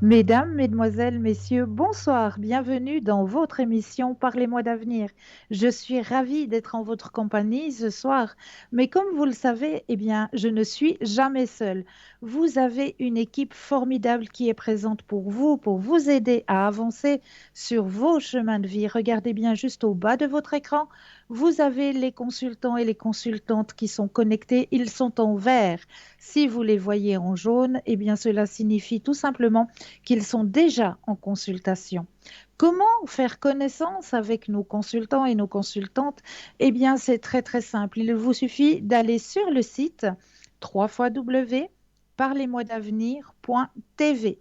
Mesdames, Mesdemoiselles, Messieurs, bonsoir, bienvenue dans votre émission Parlez-moi d'avenir. Je suis ravie d'être en votre compagnie ce soir, mais comme vous le savez, eh bien, je ne suis jamais seule. Vous avez une équipe formidable qui est présente pour vous aider à avancer sur vos chemins de vie. Regardez bien juste au bas de votre écran, vous avez les consultants et les consultantes qui sont connectés, ils sont en vert. Si vous les voyez en jaune, eh bien, cela signifie tout simplement qu'ils sont déjà en consultation. Comment faire connaissance avec nos consultants et nos consultantes? Eh bien, c'est très très simple. Il vous suffit d'aller sur le site www.parlez-moi-d'avenir.tv.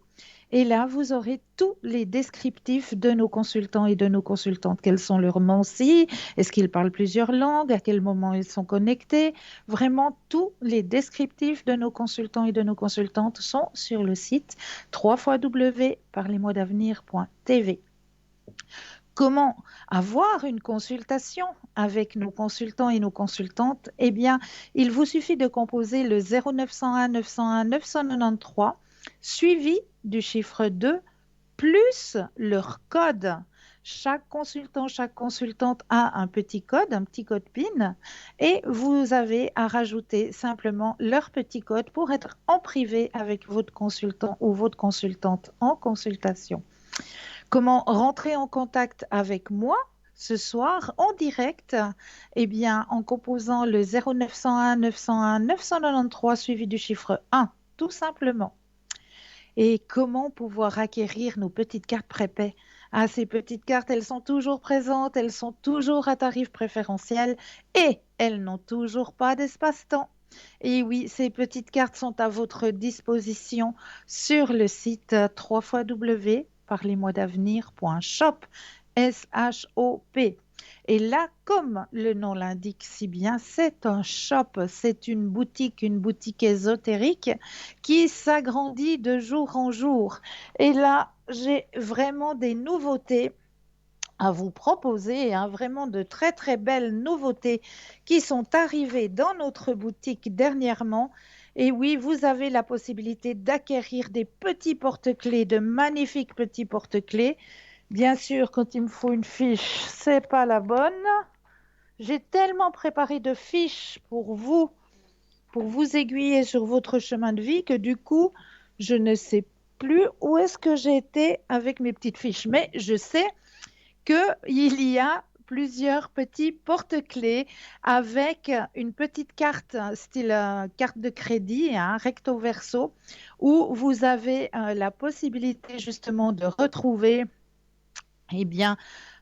Et là, vous aurez tous les descriptifs de nos consultants et de nos consultantes. Quels sont leurs noms aussi? Est-ce qu'ils parlent plusieurs langues? À quel moment ils sont connectés? Vraiment, tous les descriptifs de nos consultants et de nos consultantes sont sur le site www.parlez-moi-d'avenir.tv. Comment avoir une consultation avec nos consultants et nos consultantes? Eh bien, il vous suffit de composer le 0901 901 993 suivi du chiffre 2 plus leur code. Chaque consultant, chaque consultante a un petit code, un petit code PIN, et vous avez à rajouter simplement leur petit code pour être en privé avec votre consultant ou votre consultante en consultation. Comment rentrer en contact avec moi ce soir en direct? Eh bien, en composant le 0901 901 993 suivi du chiffre 1, tout simplement. Et comment pouvoir acquérir nos petites cartes prépaies? Ah, ces petites cartes, elles sont toujours présentes, elles sont toujours à tarif préférentiel et elles n'ont toujours pas d'espace-temps. Et oui, ces petites cartes sont à votre disposition sur le site www.parlez-moi-d'avenir.shop. S-H-O-P. Et là, comme le nom l'indique si bien, c'est un shop, c'est une boutique ésotérique qui s'agrandit de jour en jour. Et là, j'ai vraiment des nouveautés à vous proposer, hein, vraiment de très très belles nouveautés qui sont arrivées dans notre boutique dernièrement. Et oui, vous avez la possibilité d'acquérir des petits porte-clés, de magnifiques petits porte-clés. Bien sûr, quand il me faut une fiche, c'est pas la bonne. J'ai tellement préparé de fiches pour vous aiguiller sur votre chemin de vie que du coup, je ne sais plus où est-ce que j'ai été avec mes petites fiches. Mais je sais qu'il y a plusieurs petits porte-clés avec une petite carte, style carte de crédit, hein, recto verso, où vous avez la possibilité justement de retrouver, eh bien,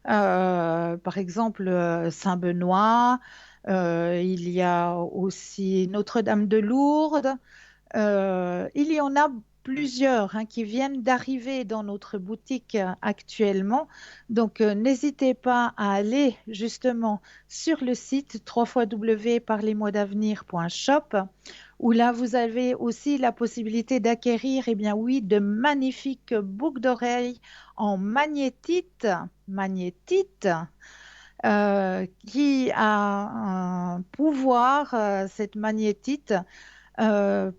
par exemple, Saint-Benoît, il y a aussi Notre-Dame de Lourdes, il y en a plusieurs hein, qui viennent d'arriver dans notre boutique actuellement. Donc, n'hésitez pas à aller justement sur le site www.parlez-moi-d'avenir.shop où là, vous avez aussi la possibilité d'acquérir, eh bien oui, de magnifiques boucles d'oreilles en magnétite, qui a un pouvoir, cette magnétite,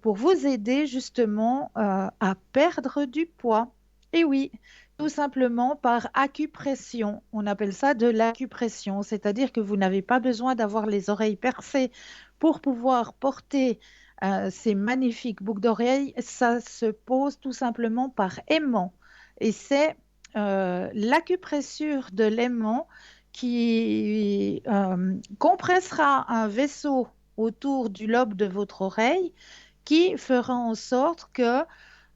pour vous aider justement à perdre du poids. Et oui, tout simplement par acupression. On appelle ça de l'acupression, c'est-à-dire que vous n'avez pas besoin d'avoir les oreilles percées pour pouvoir porter ces magnifiques boucles d'oreilles. Ça se pose tout simplement par aimant. Et c'est l'acupressure de l'aimant qui compressera un vaisseau autour du lobe de votre oreille qui fera en sorte que,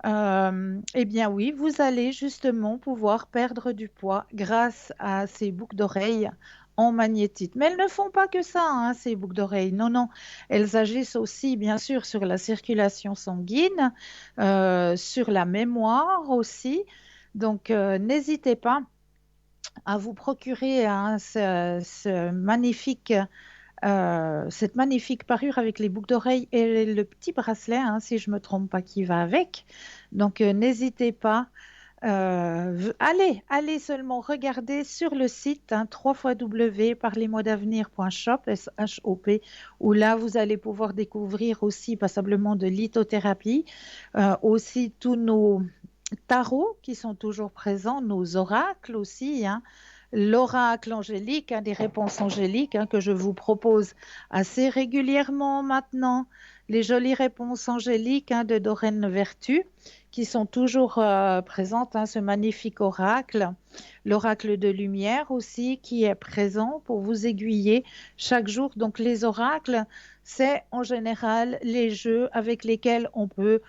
eh bien oui, vous allez justement pouvoir perdre du poids grâce à ces boucles d'oreilles en magnétite. Mais elles ne font pas que ça, hein, ces boucles d'oreilles. Non, non, elles agissent aussi, bien sûr, sur la circulation sanguine, sur la mémoire aussi. Donc, n'hésitez pas à vous procurer hein, cette magnifique parure avec les boucles d'oreilles et le petit bracelet, hein, si je ne me trompe pas, qui va avec. Donc, n'hésitez pas. Allez seulement regarder sur le site hein, www.parlez-moi-d'avenir.shop, S-H-O-P, où là, vous allez pouvoir découvrir aussi passablement de lithothérapie, aussi tous tarots qui sont toujours présents, nos oracles aussi, hein. L'oracle angélique, hein, des réponses angéliques hein, que je vous propose assez régulièrement maintenant. Les jolies réponses angéliques hein, de Doreen Vertu qui sont toujours présentes, hein, ce magnifique oracle. L'oracle de lumière aussi qui est présent pour vous aiguiller chaque jour. Donc les oracles, c'est en général les jeux avec lesquels on peut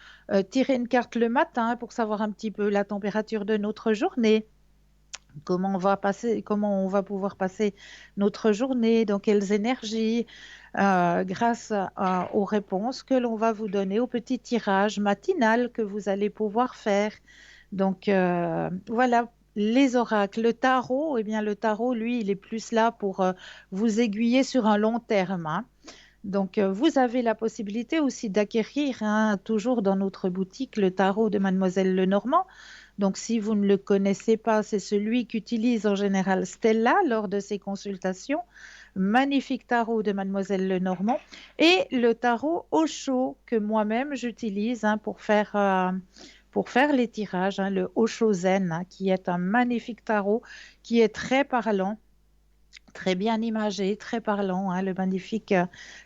tirer une carte le matin pour savoir un petit peu la température de notre journée. Comment on va pouvoir passer notre journée, dans quelles énergies, grâce aux réponses que l'on va vous donner au petit tirage matinal que vous allez pouvoir faire. Donc voilà, les oracles. Le tarot, eh bien le tarot, lui, il est plus là pour vous aiguiller sur un long terme, hein. Donc, vous avez la possibilité aussi d'acquérir, hein, toujours dans notre boutique, le tarot de Mademoiselle Lenormand. Donc, si vous ne le connaissez pas, c'est celui qu'utilise en général Stella lors de ses consultations. Magnifique tarot de Mademoiselle Lenormand. Et le tarot Osho que moi-même j'utilise hein, pour faire les tirages, hein, le Osho Zen, hein, qui est un magnifique tarot qui est très parlant. Très bien imagé, très parlant, hein, le magnifique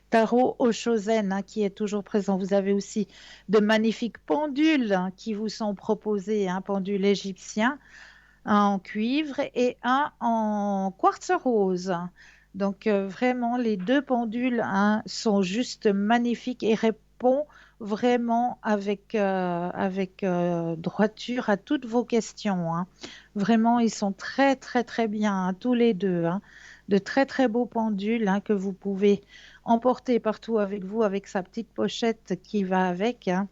tarot Oshozen hein, qui est toujours présent. Vous avez aussi de magnifiques pendules hein, qui vous sont proposées, un pendule égyptien, un en cuivre et un en quartz rose. Donc vraiment, les deux pendules hein, sont juste magnifiques et répondent vraiment avec droiture à toutes vos questions, hein. Vraiment, ils sont très très très bien, hein, tous les deux, hein. De très très beaux pendules hein, que vous pouvez emporter partout avec vous avec sa petite pochette qui va avec, hein.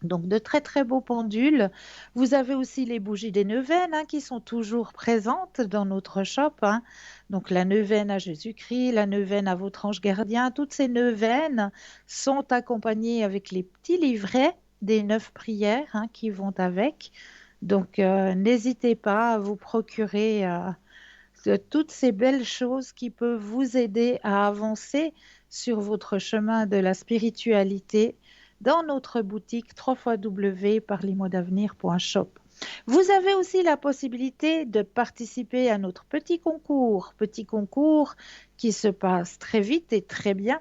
Donc, de très, très beaux pendules. Vous avez aussi les bougies des neuvaines hein, qui sont toujours présentes dans notre shop, hein. Donc, la neuvaine à Jésus-Christ, la neuvaine à votre ange gardien. Toutes ces neuvaines sont accompagnées avec les petits livrets des 9 prières hein, qui vont avec. Donc, n'hésitez pas à vous procurer de toutes ces belles choses qui peuvent vous aider à avancer sur votre chemin de la spiritualité dans notre boutique www.parlimodavenir.shop. Vous avez aussi la possibilité de participer à notre petit concours qui se passe très vite et très bien.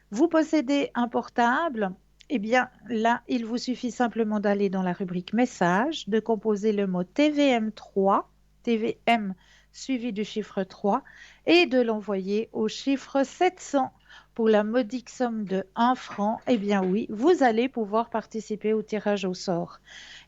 Vous possédez un portable, eh bien là, il vous suffit simplement d'aller dans la rubrique message, de composer le mot TVM3, TVM suivi du chiffre 3 et de l'envoyer au chiffre 700 pour la modique somme de 1 franc. Eh bien oui, vous allez pouvoir participer au tirage au sort.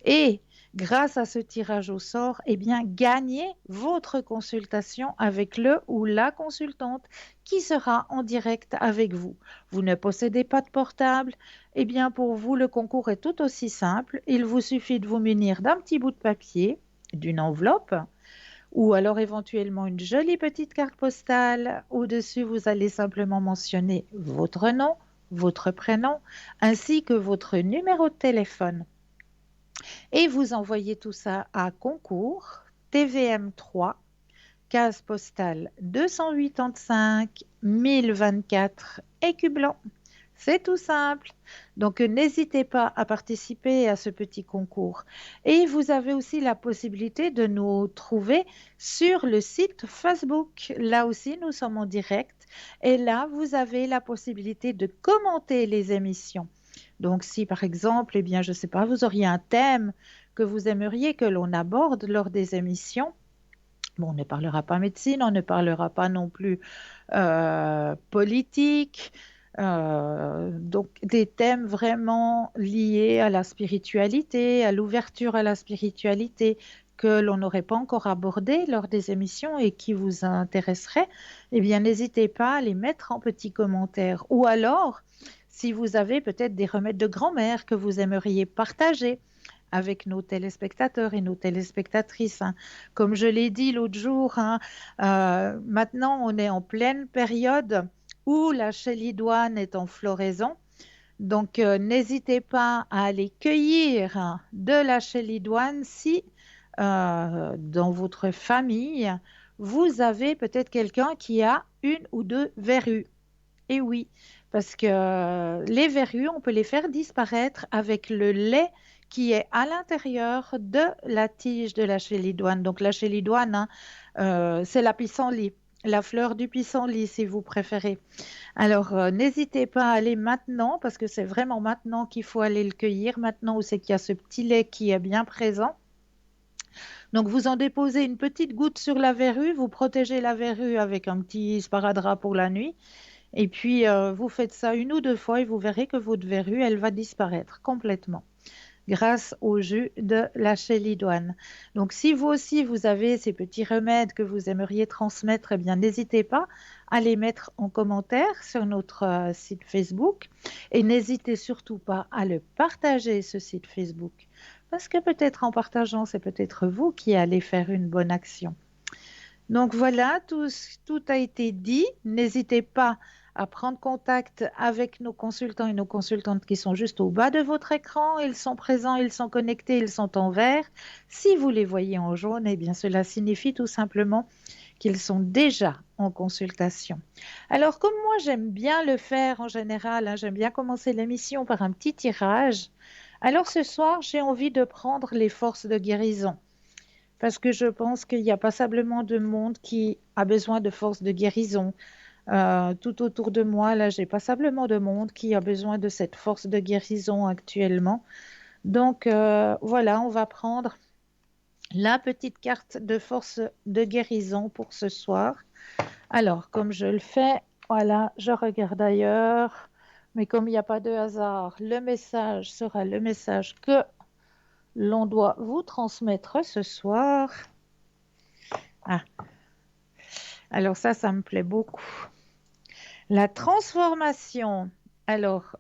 Et grâce à ce tirage au sort, eh bien, gagnez votre consultation avec le ou la consultante qui sera en direct avec vous. Vous ne possédez pas de portable, eh bien, pour vous, le concours est tout aussi simple. Il vous suffit de vous munir d'un petit bout de papier, d'une enveloppe, ou alors éventuellement une jolie petite carte postale. Au-dessus, vous allez simplement mentionner votre nom, votre prénom, ainsi que votre numéro de téléphone. Et vous envoyez tout ça à concours TVM3, case postale 285 1024 Écublens. C'est tout simple. Donc, n'hésitez pas à participer à ce petit concours. Et vous avez aussi la possibilité de nous trouver sur le site Facebook. Là aussi, nous sommes en direct. Et là, vous avez la possibilité de commenter les émissions. Donc, si par exemple, eh bien, je ne sais pas, vous auriez un thème que vous aimeriez que l'on aborde lors des émissions, bon, on ne parlera pas médecine, on ne parlera pas non plus politique, donc des thèmes vraiment liés à la spiritualité, à l'ouverture à la spiritualité que l'on n'aurait pas encore abordé lors des émissions et qui vous intéresseraient, eh bien, n'hésitez pas à les mettre en petits commentaires. Ou alors, si vous avez peut-être des remèdes de grand-mère que vous aimeriez partager avec nos téléspectateurs et nos téléspectatrices, hein. Comme je l'ai dit l'autre jour, hein, maintenant on est en pleine période où la chélidoine est en floraison. Donc n'hésitez pas à aller cueillir hein, de la chélidoine si dans votre famille, vous avez peut-être quelqu'un qui a une ou deux verrues. Et oui, parce que les verrues, on peut les faire disparaître avec le lait qui est à l'intérieur de la tige de la chélidoine. Donc la chélidoine, hein, c'est la pissenlit, la fleur du pissenlit si vous préférez. Alors n'hésitez pas à aller maintenant, parce que c'est vraiment maintenant qu'il faut aller le cueillir, maintenant où c'est qu'il y a ce petit lait qui est bien présent. Donc vous en déposez une petite goutte sur la verrue, vous protégez la verrue avec un petit sparadrap pour la nuit. Et puis, vous faites ça une ou deux fois et vous verrez que votre verrue, elle va disparaître complètement grâce au jus de la chélidoine. Donc, si vous aussi, vous avez ces petits remèdes que vous aimeriez transmettre, eh bien, n'hésitez pas à les mettre en commentaire sur notre site Facebook et n'hésitez surtout pas à le partager, ce site Facebook, parce que peut-être en partageant, c'est peut-être vous qui allez faire une bonne action. Donc voilà, tout a été dit. N'hésitez pas à prendre contact avec nos consultants et nos consultantes qui sont juste au bas de votre écran. Ils sont présents, ils sont connectés, ils sont en vert. Si vous les voyez en jaune, eh bien cela signifie tout simplement qu'ils sont déjà en consultation. Alors comme moi j'aime bien le faire en général, hein, j'aime bien commencer l'émission par un petit tirage. Alors ce soir, j'ai envie de prendre les forces de guérison parce que je pense qu'il y a passablement de monde qui a besoin de force de guérison. Tout autour de moi, là, j'ai passablement de monde qui a besoin de cette force de guérison actuellement. Donc, voilà, on va prendre la petite carte de force de guérison pour ce soir. Alors, comme je le fais, voilà, je regarde ailleurs. Mais comme il n'y a pas de hasard, le message sera le message que l'on doit vous transmettre ce soir. Ah, alors ça me plaît beaucoup. La transformation. Alors,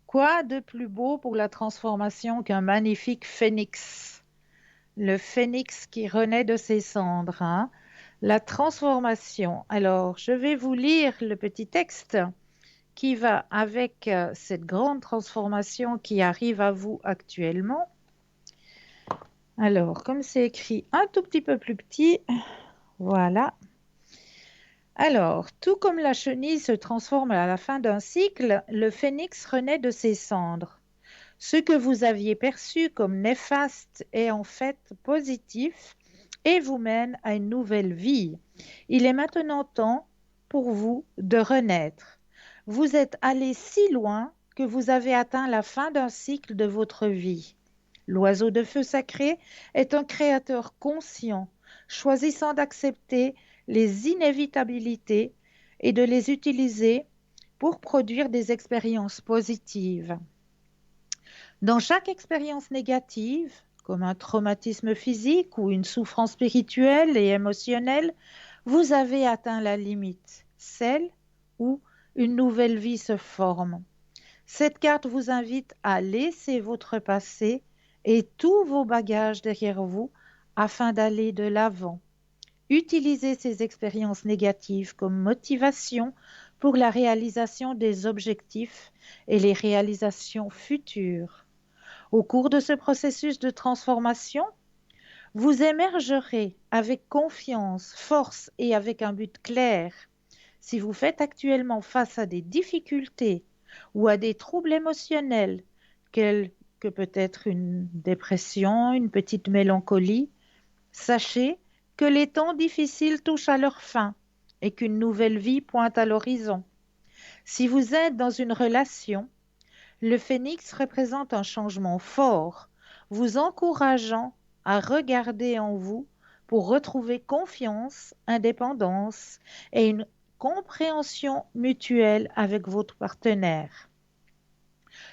quoi de plus beau pour la transformation qu'un magnifique phénix? Le phénix qui renaît de ses cendres, hein. La transformation. Alors, je vais vous lire le petit texte qui va avec cette grande transformation qui arrive à vous actuellement. Alors, comme c'est écrit un tout petit peu plus petit, voilà. Alors, tout comme la chenille se transforme à la fin d'un cycle, le phénix renaît de ses cendres. Ce que vous aviez perçu comme néfaste est en fait positif et vous mène à une nouvelle vie. Il est maintenant temps pour vous de renaître. Vous êtes allé si loin que vous avez atteint la fin d'un cycle de votre vie. L'oiseau de feu sacré est un créateur conscient, choisissant d'accepter les inévitabilités et de les utiliser pour produire des expériences positives. Dans chaque expérience négative, comme un traumatisme physique ou une souffrance spirituelle et émotionnelle, vous avez atteint la limite, celle où une nouvelle vie se forme. Cette carte vous invite à laisser votre passé et tous vos bagages derrière vous afin d'aller de l'avant. Utilisez ces expériences négatives comme motivation pour la réalisation des objectifs et les réalisations futures. Au cours de ce processus de transformation, vous émergerez avec confiance, force et avec un but clair. Si vous faites actuellement face à des difficultés ou à des troubles émotionnels, tels que peut-être une dépression, une petite mélancolie, sachez que les temps difficiles touchent à leur fin et qu'une nouvelle vie pointe à l'horizon. Si vous êtes dans une relation, le phénix représente un changement fort, vous encourageant à regarder en vous pour retrouver confiance, indépendance et une compréhension mutuelle avec votre partenaire.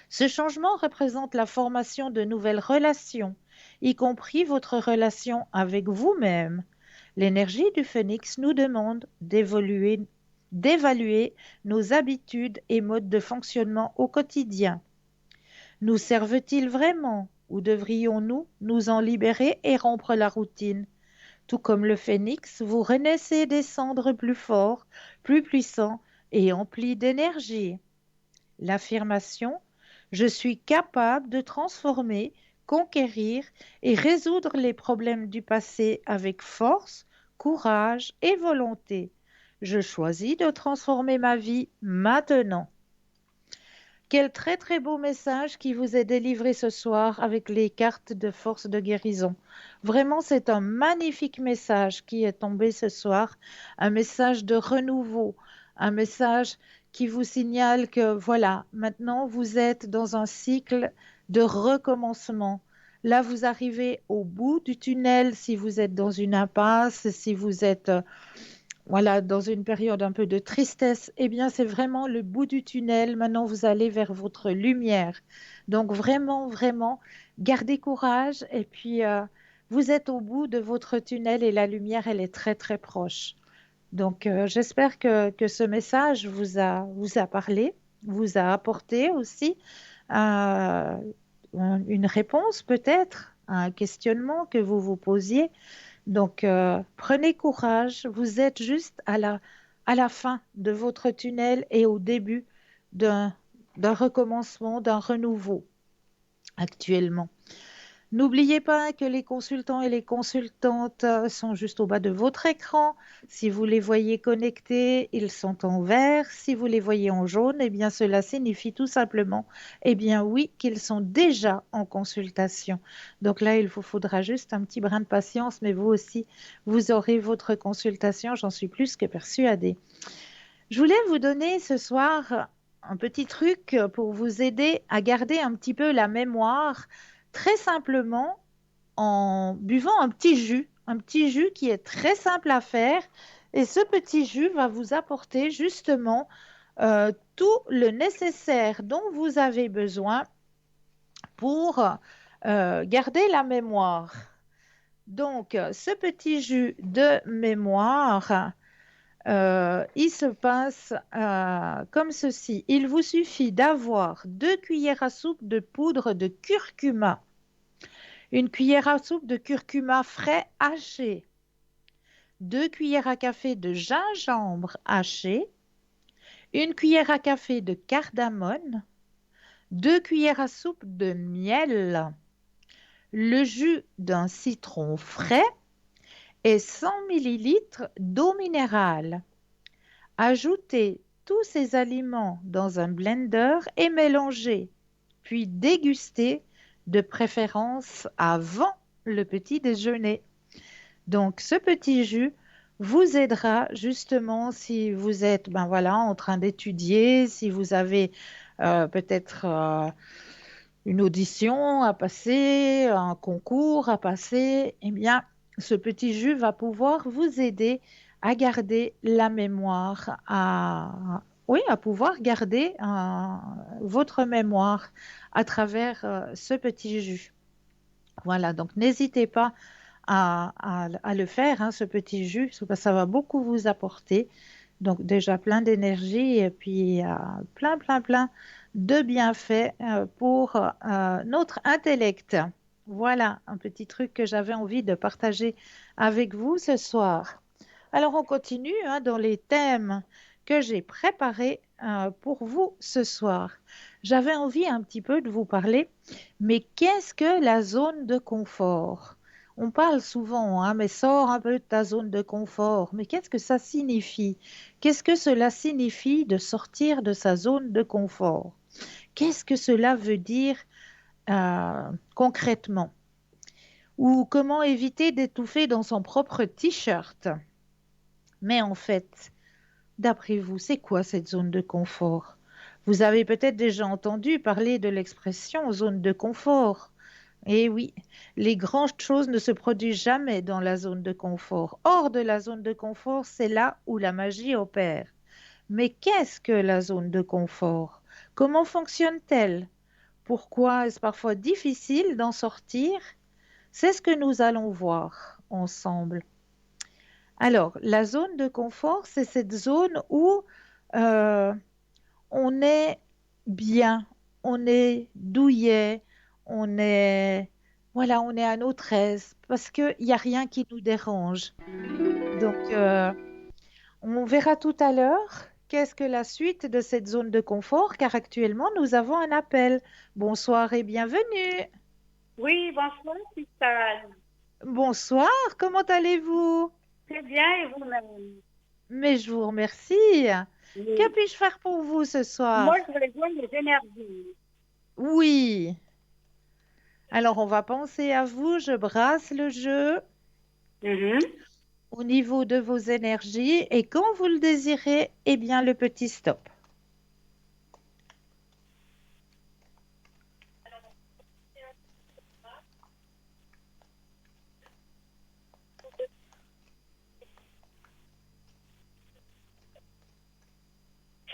Ce changement représente la formation de nouvelles relations, y compris votre relation avec vous-même. L'énergie du phénix nous demande d'évaluer nos habitudes et modes de fonctionnement au quotidien. Nous servent-ils vraiment ou devrions-nous nous en libérer et rompre la routine? Tout comme le phénix, vous renaissez des cendres plus forts, plus puissants et emplis d'énergie. L'affirmation je suis capable de transformer, conquérir et résoudre les problèmes du passé avec force, courage et volonté. Je choisis de transformer ma vie maintenant. Quel très très beau message qui vous est délivré ce soir avec les cartes de force de guérison. Vraiment, c'est un magnifique message qui est tombé ce soir, un message de renouveau, un message qui vous signale que voilà, maintenant vous êtes dans un cycle de recommencement. Là, vous arrivez au bout du tunnel si vous êtes dans une impasse, si vous êtes voilà, dans une période un peu de tristesse, eh bien, c'est vraiment le bout du tunnel. Maintenant, vous allez vers votre lumière. Donc, vraiment, vraiment, gardez courage. Et puis, vous êtes au bout de votre tunnel et la lumière, elle est très, très proche. Donc, j'espère que ce message vous a parlé, vous a apporté aussi euh, une réponse peut-être à un questionnement que vous vous posiez. Donc, prenez courage, vous êtes juste à la fin de votre tunnel et au début d'un d'un recommencement, d'un renouveau actuellement. N'oubliez pas que les consultants et les consultantes sont juste au bas de votre écran. Si vous les voyez connectés, ils sont en vert. Si vous les voyez en jaune, eh bien cela signifie tout simplement, eh bien oui, qu'ils sont déjà en consultation. Donc là, il vous faudra juste un petit brin de patience, mais vous aussi, vous aurez votre consultation, j'en suis plus que persuadée. Je voulais vous donner ce soir un petit truc pour vous aider à garder un petit peu la mémoire, très simplement en buvant un petit jus qui est très simple à faire. Et ce petit jus va vous apporter justement tout le nécessaire dont vous avez besoin pour garder la mémoire. Donc, ce petit jus de mémoire, il se passe comme ceci. Il vous suffit d'avoir 2 cuillères à soupe de poudre de curcuma, une cuillère à soupe de curcuma frais haché, 2 cuillères à café de gingembre haché, une cuillère à café de cardamone, 2 cuillères à soupe de miel, le jus d'un citron frais et 100 millilitres d'eau minérale. Ajoutez tous ces aliments dans un blender et mélangez, puis dégustez de préférence avant le petit déjeuner. Donc, ce petit jus vous aidera justement si vous êtes ben voilà, en train d'étudier, si vous avez peut-être une audition à passer, un concours à passer, eh bien, ce petit jus va pouvoir vous aider à garder la mémoire, oui, à pouvoir garder votre mémoire à travers ce petit jus. Voilà, donc n'hésitez pas à le faire, hein, ce petit jus, parce que ça va beaucoup vous apporter. Donc déjà plein d'énergie et puis plein, plein, plein de bienfaits pour notre intellect. Voilà un petit truc que j'avais envie de partager avec vous ce soir. Alors on continue hein, dans les thèmes que j'ai préparés pour vous ce soir. J'avais envie un petit peu de vous parler, mais qu'est-ce que la zone de confort? On parle souvent, hein, mais sors un peu de ta zone de confort. Mais qu'est-ce que ça signifie? Qu'est-ce que cela signifie de sortir de sa zone de confort? Qu'est-ce que cela veut dire concrètement? Ou comment éviter d'étouffer dans son propre t-shirt? Mais en fait, d'après vous, c'est quoi cette zone de confort? Vous avez peut-être déjà entendu parler de l'expression zone de confort. Eh oui, les grandes choses ne se produisent jamais dans la zone de confort. Hors de la zone de confort, c'est là où la magie opère. Mais qu'est-ce que la zone de confort? Comment fonctionne-t-elle? Pourquoi est-ce parfois difficile d'en sortir? C'est ce que nous allons voir ensemble. Alors, la zone de confort, c'est cette zone où euh, on est bien, on est douillet, on est, voilà, on est à notre aise parce qu'il n'y a rien qui nous dérange. Donc, on verra tout à l'heure qu'est-ce que la suite de cette zone de confort, car actuellement, nous avons un appel. Bonsoir et bienvenue. Oui, bonsoir, Christelle. Bonsoir, comment allez-vous? Très bien, et vous-même? Mais je vous remercie. Que Oui. puis-je faire pour vous ce soir? Moi, je voulais voir les énergies. Oui. Alors, on va penser à vous. Je brasse le jeu Mhm. au niveau de vos énergies et quand vous le désirez, eh bien, le petit stop.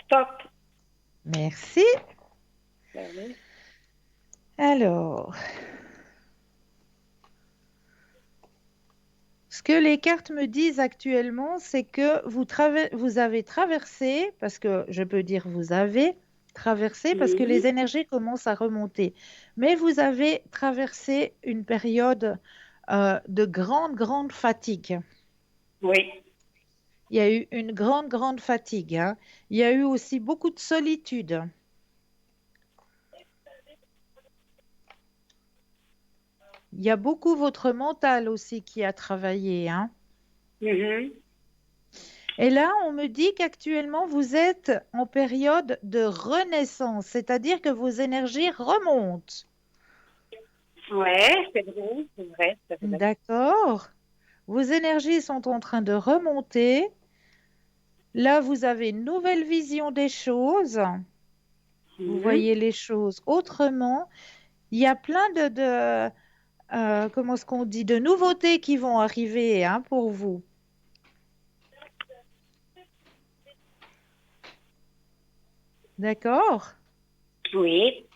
Stop. Merci. Ben oui. Alors, ce que les cartes me disent actuellement, c'est que vous avez traversé, parce que je peux dire vous avez traversé, parce que les Mhm. énergies commencent à remonter. Mais vous avez traversé une période de grande, grande fatigue. Oui. Il y a eu une grande, grande fatigue, hein. Il y a eu aussi beaucoup de solitude. Il y a beaucoup votre mental aussi qui a travaillé, hein. Mhm. Et là, on me dit qu'actuellement, vous êtes en période de renaissance, c'est-à-dire que vos énergies remontent. Ouais, c'est vrai, c'est vrai, c'est vrai. D'accord? Vos énergies sont en train de remonter. Là, vous avez une nouvelle vision des choses. Vous Mhm. voyez les choses autrement. Il y a plein comment est-ce qu'on dit, de nouveautés qui vont arriver, hein, pour vous. D'accord? Oui.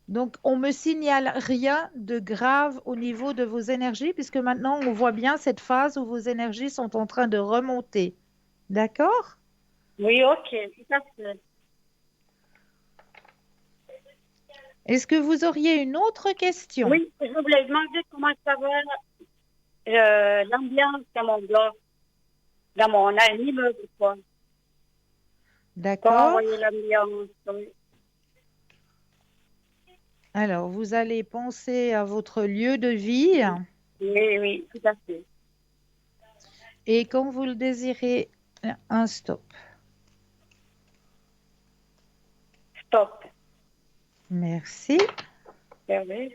Donc, on me signale rien de grave au niveau de vos énergies, puisque maintenant, on voit bien cette phase où vos énergies sont en train de remonter. D'accord? Oui, ok, tout à fait. Est-ce que vous auriez une autre question? Oui, je voulais demander comment ça va l'ambiance dans mon bloc, dans mon immeuble, quoi. Comment D'accord? envoyer l'ambiance, oui. Alors, vous allez penser à votre lieu de vie Oui, oui, tout à fait. et quand vous le désirez, un stop. Stop. Merci. Service.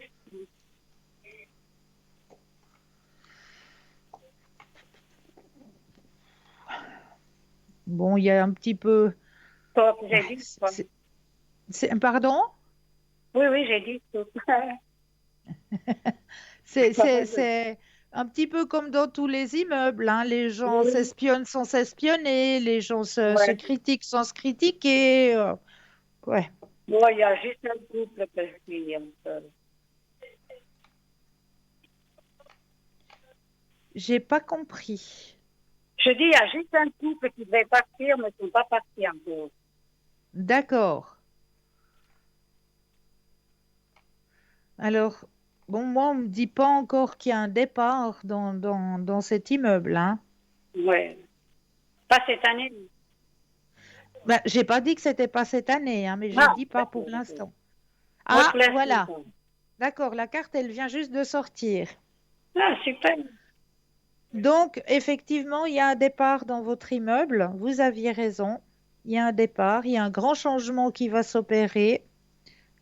Bon, il y a un petit peu... Stop, Ouais, j'ai dit stop. Pardon? Oui, oui, j'ai dit stop. C'est un petit peu comme dans tous les immeubles, hein. Les gens Oui, s'espionnent sans s'espionner, les gens se ouais. critiquent sans se critiquer. Ouais, Moi, il y a juste un couple que je suis un peu. j'ai pas compris. Je dis, il y a juste un couple qui devait partir, mais ils ne sont pas partis encore. D'accord. Alors, bon, moi, on me dit pas encore qu'il y a un départ dans cet immeuble, hein. Ouais. Pas cette année. Ben, j'ai pas dit que c'était pas cette année, hein, mais j'ai Ah, dit pas pour d'accord, ok. l'instant. Moi, Ah, pour l'instant, voilà. ça. D'accord, la carte, elle vient juste de sortir. Ah, super. Donc, effectivement, il y a un départ dans votre immeuble. Vous aviez raison. Il y a un départ, il y a un grand changement qui va s'opérer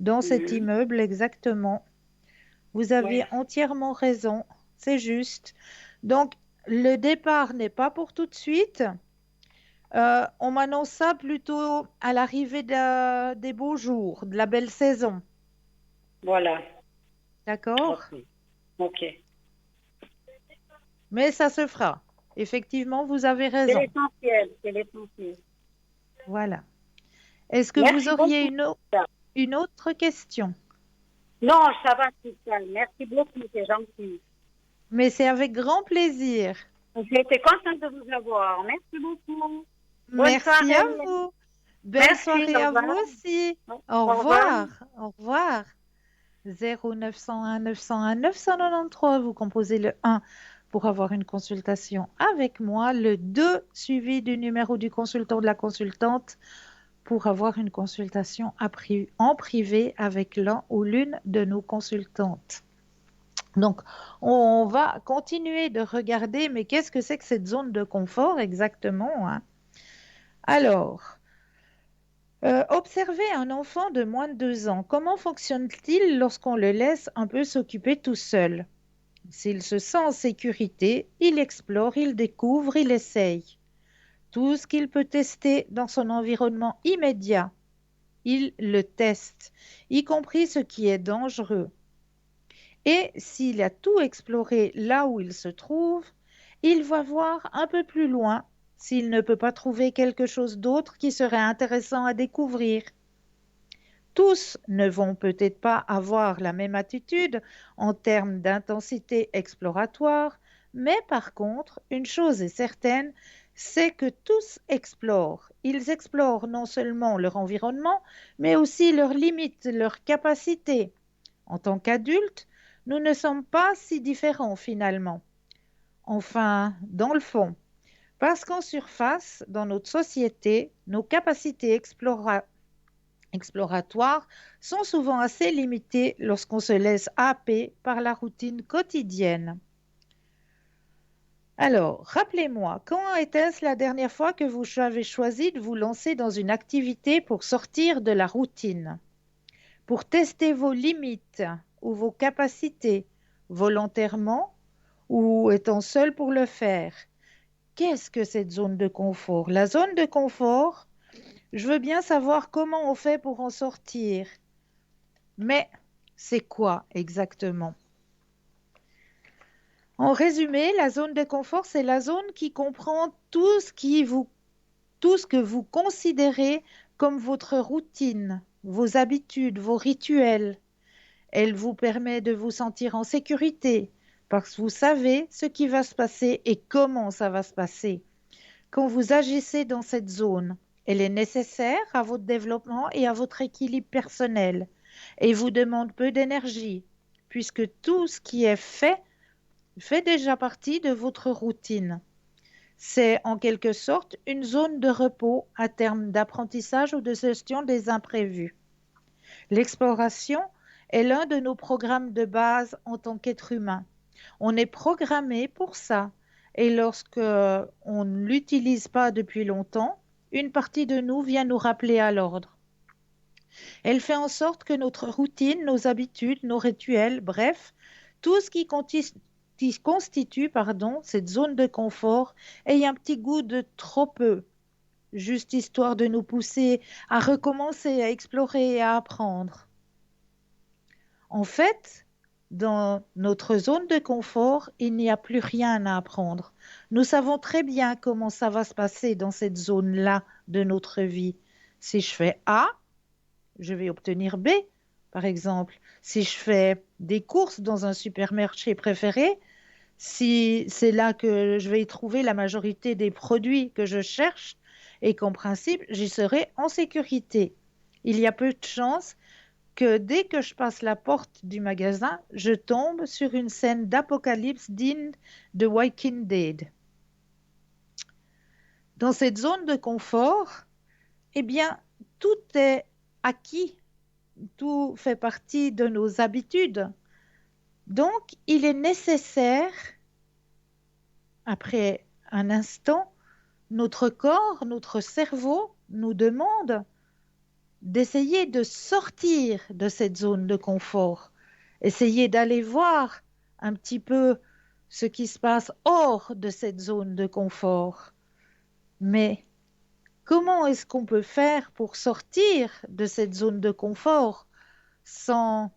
dans cet Mhm. immeuble, exactement. Vous aviez Ouais. entièrement raison. C'est juste. Donc, le départ n'est pas pour tout de suite. On m'annonce ça plutôt à l'arrivée des beaux jours, de la belle saison. Voilà. D'accord? Ok. Ok. Mais ça se fera. Effectivement, vous avez C'est raison. l'essentiel. C'est l'essentiel. Voilà. Est-ce que vous Merci auriez beaucoup. une autre question? Non, ça va, tout ça. Merci beaucoup, c'est gentil. Mais c'est avec grand plaisir. J'ai été contente de vous avoir. Merci beaucoup. Bonne Merci à soirée. vous. Belle Merci. soirée Au à vous revoir. aussi. Au Au revoir. revoir. Au revoir. 0901 901 993, vous composez le 1 pour avoir une consultation avec moi, le 2 suivi du numéro du consultant ou de la consultante pour avoir une consultation en privé avec l'un ou l'une de nos consultantes. Donc, on va continuer de regarder, mais qu'est-ce que c'est que cette zone de confort exactement, hein? Alors, observez un enfant de moins de 2 ans. Comment fonctionne-t-il lorsqu'on le laisse un peu s'occuper tout seul? S'il se sent en sécurité, il explore, il découvre, il essaye. Tout ce qu'il peut tester dans son environnement immédiat, il le teste, y compris ce qui est dangereux. Et s'il a tout exploré là où il se trouve, il va voir un peu plus loin s'il ne peut pas trouver quelque chose d'autre qui serait intéressant à découvrir. Tous ne vont peut-être pas avoir la même attitude en termes d'intensité exploratoire, mais par contre, une chose est certaine, c'est que tous explorent. Ils explorent non seulement leur environnement, mais aussi leurs limites, leurs capacités. En tant qu'adultes, nous ne sommes pas si différents finalement. Enfin, dans le fond, parce qu'en surface, dans notre société, nos capacités exploratoires sont souvent assez limitées lorsqu'on se laisse happer par la routine quotidienne. Alors, rappelez-moi, quand était-ce la dernière fois que vous avez choisi de vous lancer dans une activité pour sortir de la routine, pour tester vos limites ou vos capacités, volontairement ou étant seul pour le faire? Qu'est-ce que cette zone de confort? La zone de confort, je veux bien savoir comment on fait pour en sortir, mais c'est quoi exactement? En résumé, la zone de confort, c'est la zone qui comprend tout ce que vous considérez comme votre routine, vos habitudes, vos rituels. Elle vous permet de vous sentir en sécurité parce que vous savez ce qui va se passer et comment ça va se passer. Quand vous agissez dans cette zone, elle est nécessaire à votre développement et à votre équilibre personnel et vous demande peu d'énergie puisque tout ce qui est fait déjà partie de votre routine. C'est en quelque sorte une zone de repos à terme d'apprentissage ou de gestion des imprévus. L'exploration est l'un de nos programmes de base en tant qu'être humain. On est programmé pour ça. Et lorsque on ne l'utilise pas depuis longtemps, une partie de nous vient nous rappeler à l'ordre. Elle fait en sorte que notre routine, nos habitudes, nos rituels, bref, tout ce qui constitue cette zone de confort ait un petit goût de trop peu, juste histoire de nous pousser à recommencer, à explorer et à apprendre. En fait, dans notre zone de confort, il n'y a plus rien à apprendre. Nous savons très bien comment ça va se passer dans cette zone-là de notre vie. Si je fais A, je vais obtenir B, par exemple. Si je fais des courses dans un supermarché préféré, si c'est là que je vais y trouver la majorité des produits que je cherche et qu'en principe, j'y serai en sécurité. Il y a peu de chances que dès que je passe la porte du magasin, je tombe sur une scène d'apocalypse digne de Walking Dead. Dans cette zone de confort, eh bien, tout est acquis, tout fait partie de nos habitudes. Donc, il est nécessaire, après un instant, notre corps, notre cerveau nous demande d'essayer de sortir de cette zone de confort, essayer d'aller voir un petit peu ce qui se passe hors de cette zone de confort. Mais comment est-ce qu'on peut faire pour sortir de cette zone de confort sans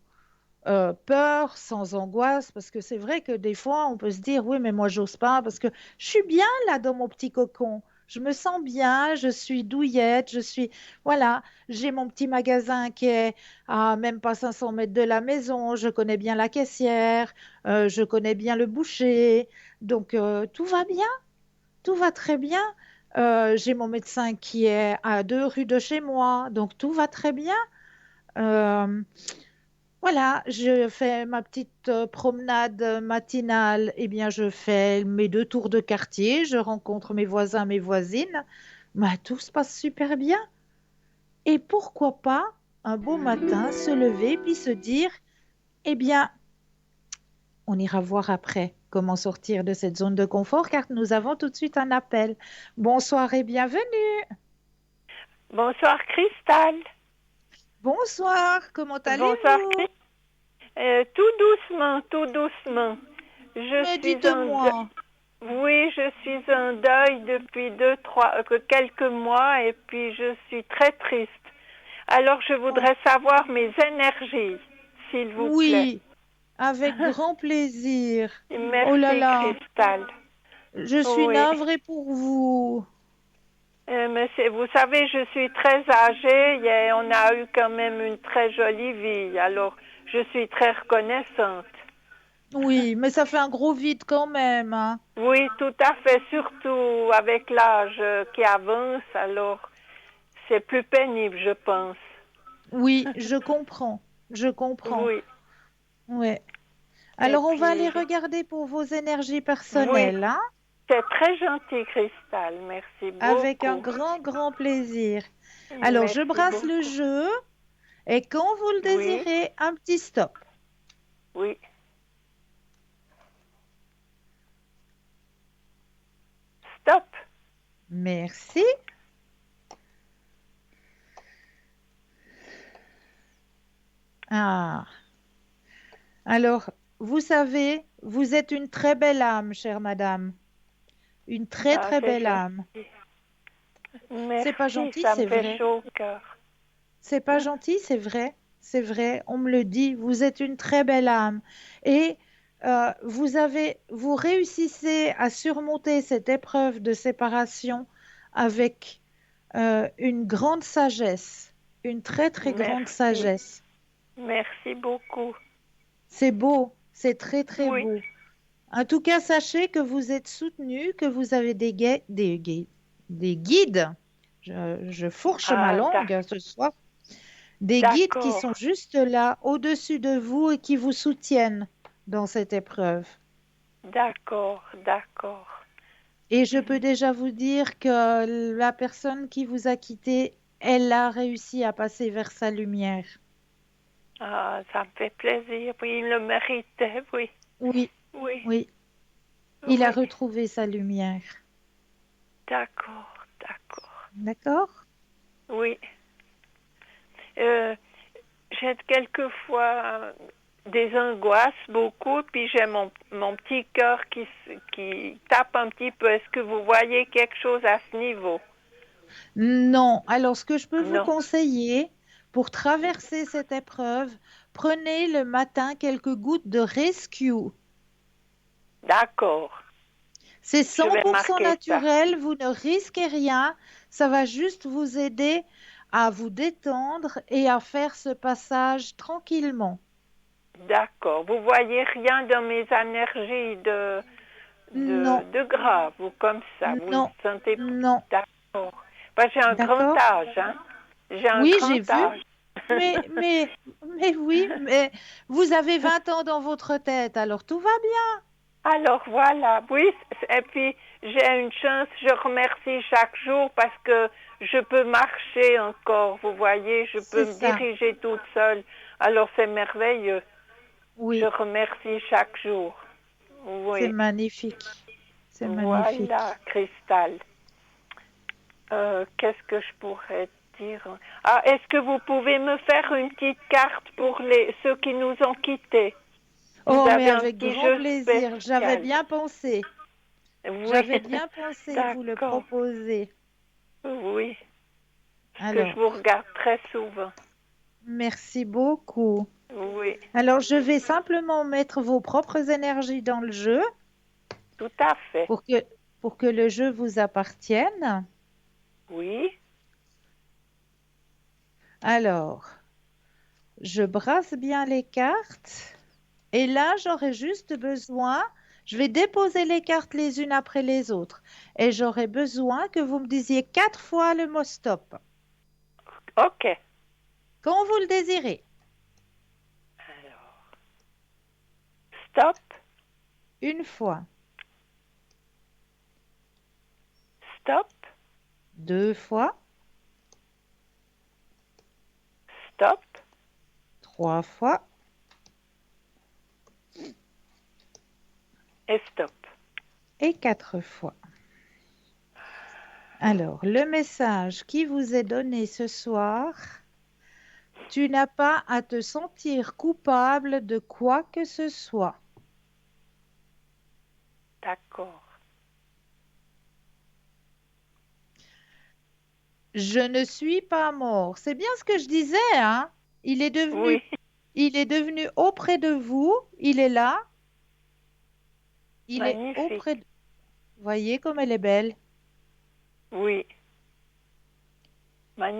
peur, sans angoisse? Parce que c'est vrai que des fois, on peut se dire, oui, mais moi, j'ose pas parce que je suis bien là dans mon petit cocon. Je me sens bien, je suis douillette, voilà, j'ai mon petit magasin qui est à même pas 500 mètres de la maison, je connais bien la caissière, je connais bien le boucher, donc tout va bien, tout va très bien. J'ai mon médecin qui est à 2 rues de chez moi, donc tout va très bien. Euh, voilà, je fais ma petite promenade matinale. Eh bien, je fais mes 2 tours de quartier, je rencontre mes voisins, mes voisines. Mais tout se passe super bien. Et pourquoi pas un beau matin se lever puis se dire, eh bien, on ira voir après comment sortir de cette zone de confort car nous avons tout de suite un appel. Bonsoir et bienvenue. Bonsoir Cristal. Bonsoir, comment Bonsoir allez-vous? Cristal. Tout doucement, tout doucement. Je Mais suis en dites-moi. Oui, je suis en deuil depuis quelques mois et puis je suis très triste. Alors je Oh, voudrais savoir mes énergies, s'il vous plaît. oui, avec grand plaisir. Oh là Merci là, Cristal. je suis Oui. navrée pour vous. Mais vous savez, je suis très âgée et on a eu quand même une très jolie vie. Alors je suis très reconnaissante. Oui, mais ça fait un gros vide quand même, hein. Oui, tout à fait, surtout avec l'âge qui avance, alors c'est plus pénible, je pense. Oui, je comprends, je comprends. Oui, Ouais. et Alors, on va aller puis, regarder pour vos énergies oui, personnelles, hein, c'est très gentil, Cristal, merci avec un beaucoup. grand, grand plaisir. Alors, je Merci brasse le beaucoup. jeu et quand vous le Oui, désirez, un petit stop. oui, stop. Merci. Ah, alors, vous savez, vous êtes une très belle âme, chère madame. Une très, Ah, très c'est belle âme. gentil. C'est pas Merci, gentil, ça me c'est fait vrai. chaud au cœur. C'est pas gentil, c'est vrai. C'est vrai, on me le dit. Vous êtes une très belle âme. Et vous réussissez à surmonter cette épreuve de séparation avec une grande sagesse, une très, très grande Merci, sagesse. merci beaucoup. C'est beau, c'est très, très Oui, beau. En tout cas, sachez que vous êtes soutenu, que vous avez des guides. Je fourche ma ah, langue ce soir. Des guides qui d'accord, sont juste là, au-dessus de vous et qui vous soutiennent dans cette épreuve. d'accord, d'accord. Et je peux déjà vous dire que la personne qui vous a quitté, elle a réussi à passer vers sa lumière. Ah, ça me fait plaisir. Oui, il le méritait. Oui, Oui, oui, oui, il a oui. retrouvé sa lumière. D'accord, d'accord. D'accord? Oui. Euh, j'ai quelquefois des angoisses, beaucoup, puis j'ai mon petit cœur qui tape un petit peu. Est-ce que vous voyez quelque chose à ce niveau? Non. Alors, ce que je peux vous Non. conseiller pour traverser cette épreuve, prenez le matin quelques gouttes de Rescue. D'accord. C'est Je vais 100% marquer ça. naturel, vous ne risquez rien, ça va juste vous aider à vous détendre et à faire ce passage tranquillement. D'accord. Vous voyez rien dans mes énergies Non, de grave ou comme ça. Vous le non, sentez pas. non, D'accord. Bah, j'ai un grand d'accord? âge, hein. J'ai un Oui, j'ai grand vu, âge. mais, mais, mais oui, mais vous avez 20 ans dans votre tête, alors tout va bien. Alors voilà, oui, et puis j'ai une chance, je remercie chaque jour parce que je peux marcher encore, vous voyez, je C'est peux me ça, diriger toute seule. Alors c'est merveilleux, je oui, remercie chaque jour. c'est Oui, magnifique, c'est voilà, magnifique. Cristal. Qu'est-ce que je pourrais dire? Ah, est-ce que vous pouvez me faire une petite carte pour ceux qui nous ont quittés? Vous Oh, mais avez un avec petit grand jeu plaisir, spécial. Oui, j'avais bien pensé vous le d'accord. proposer. Oui, parce que je Alors, vous regarde très souvent. merci beaucoup. Oui, Alors, je vais simplement mettre vos propres énergies dans le jeu tout à fait. pour que, pour que le jeu vous appartienne. Oui, Alors, je brasse bien les cartes et là, j'aurai juste besoin, je vais déposer les cartes les unes après les autres et j'aurai besoin que vous me disiez 4 fois le mot stop, ok. quand vous le désirez. Alors, stop, Une fois, stop, 2 fois, stop, 3 fois et stop. et 4 fois. Alors, le message qui vous est donné ce soir, tu n'as pas à te sentir coupable de quoi que ce soit. D'accord. Je ne suis pas mort. C'est bien ce que je disais, hein? Il est devenu, Oui, il est devenu auprès de vous. Il est là. Il est auprès magnifique. de... Voyez comme elle est belle. Oui,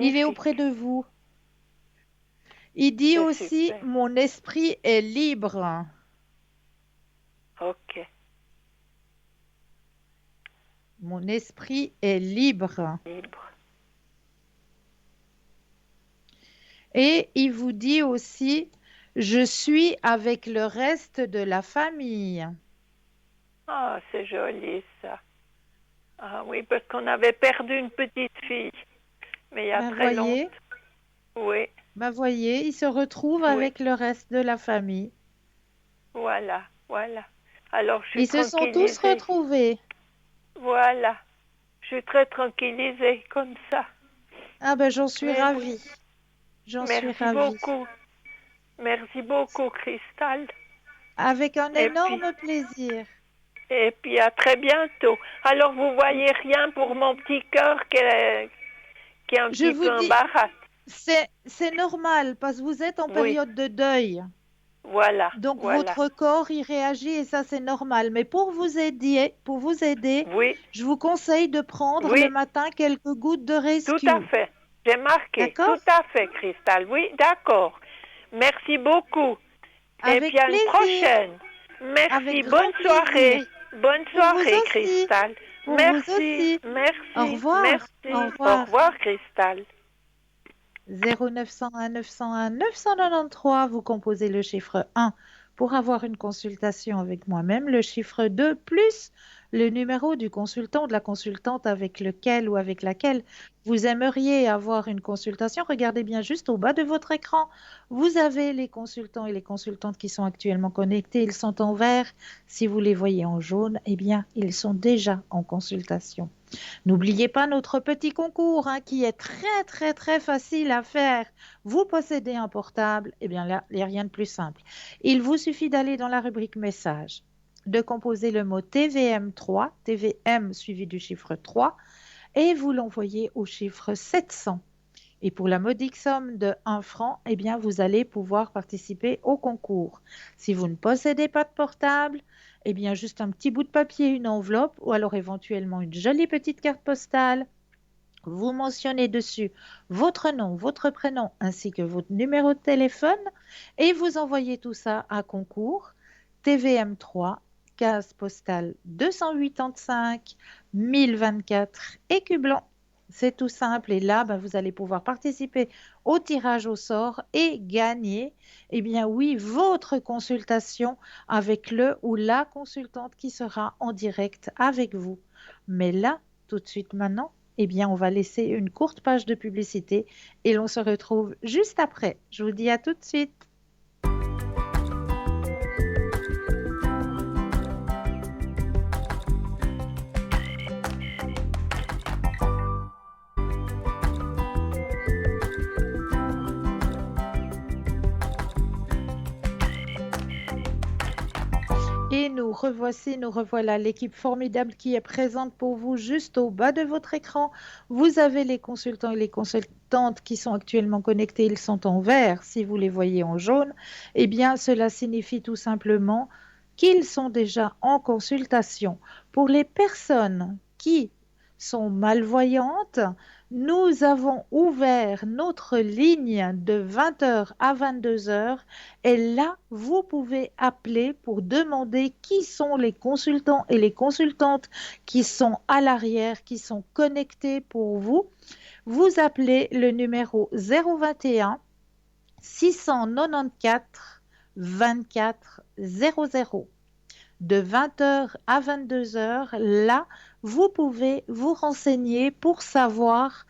Il est auprès magnifique. de vous. Il dit C'est aussi, super. mon esprit est libre. Ok, Mon esprit est libre. libre. Et il vous dit aussi, je suis avec le reste de la famille. Ah, c'est joli ça. Ah oui, parce qu'on avait perdu une petite fille, mais il y a Ben très longtemps. voyez, Oui, ben voyez, il se retrouve oui, avec le reste de la famille. voilà, voilà. Alors, je suis Ils se sont tous tranquillisée. retrouvés. Voilà, je suis très tranquillisée comme ça. Ah ben j'en suis Mais oui, ravie. J'en suis merci ravie. beaucoup. Merci beaucoup, Cristal. Avec un Et puis, énorme plaisir. et puis à très bientôt. Alors, vous voyez rien pour mon petit cœur qui est un Je petit vous peu dis, embarrassé. c'est normal parce que vous êtes en Oui, période de deuil. voilà, Donc voilà. votre corps y réagit et ça c'est normal. Mais pour vous aider, Oui, je vous conseille de prendre le oui, matin quelques gouttes de tout à rescue. fait. J'ai marqué. D'accord? Tout à fait, Cristal. Oui, d'accord. Merci beaucoup. Et puis Avec à une plaisir, prochaine. avec Merci. Bonne grand soirée. plaisir. Bonne Pour vous soirée, aussi, Cristal. pour vous Merci, aussi. Au merci, revoir, au merci. Au revoir. revoir, Cristal. 0901 901 993, vous composez le chiffre 1 pour avoir une consultation avec moi-même, le chiffre 2 plus le numéro du consultant ou de la consultante avec lequel ou avec laquelle vous aimeriez avoir une consultation. Regardez bien juste au bas de votre écran. Vous avez les consultants et les consultantes qui sont actuellement connectés. Ils sont en vert. Si vous les voyez en jaune, eh bien, ils sont déjà en consultation. N'oubliez pas notre petit concours hein, qui est très très très facile à faire. Vous possédez un portable, eh bien là, il n'y a rien de plus simple. Il vous suffit d'aller dans la rubrique message, de composer le mot TVM3, TVM suivi du chiffre 3, et vous l'envoyez au chiffre 700. Et pour la modique somme de 1 franc, eh bien, vous allez pouvoir participer au concours. Si vous ne possédez pas de portable, eh bien, juste un petit bout de papier, une enveloppe ou alors éventuellement une jolie petite carte postale. Vous mentionnez dessus votre nom, votre prénom ainsi que votre numéro de téléphone et vous envoyez tout ça à concours TVM3, case postale 285 1024 Écu Blanc. C'est tout simple et là, ben, vous allez pouvoir participer au tirage au sort et gagner, eh bien oui, votre consultation avec le ou la consultante qui sera en direct avec vous. Mais là, tout de suite maintenant, eh bien, on va laisser une courte page de publicité et l'on se retrouve juste après. Je vous dis à tout de suite. Et nous revoici, nous revoilà l'équipe formidable qui est présente pour vous juste au bas de votre écran. Vous avez les consultants et les consultantes qui sont actuellement connectés, ils sont en vert. Si vous les voyez en jaune, eh bien cela signifie tout simplement qu'ils sont déjà en consultation. Pour les personnes qui sont malvoyantes, nous avons ouvert notre ligne de 20 heures à 22 heures et là, vous pouvez appeler pour demander qui sont les consultants et les consultantes qui sont à l'arrière, qui sont connectés pour vous. Vous appelez le numéro 021 694 24 00. De 20 heures à 22 heures, là, vous pouvez vous renseigner pour savoir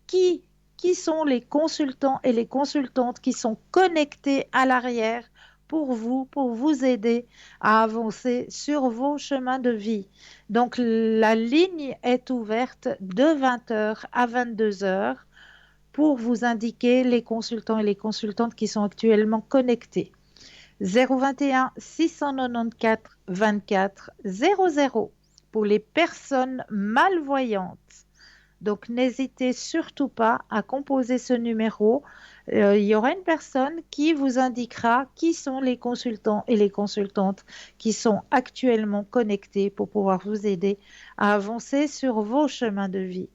qui, qui sont les consultants et les consultantes qui sont connectés à l'arrière pour vous aider à avancer sur vos chemins de vie. Donc, la ligne est ouverte de 20 heures à 22 heures pour vous indiquer les consultants et les consultantes qui sont actuellement connectés. 021 694 24 00 pour les personnes malvoyantes. Donc, n'hésitez surtout pas à composer ce numéro. Il y aura une personne qui vous indiquera qui sont les consultants et les consultantes qui sont actuellement connectés pour pouvoir vous aider à avancer sur vos chemins de vie.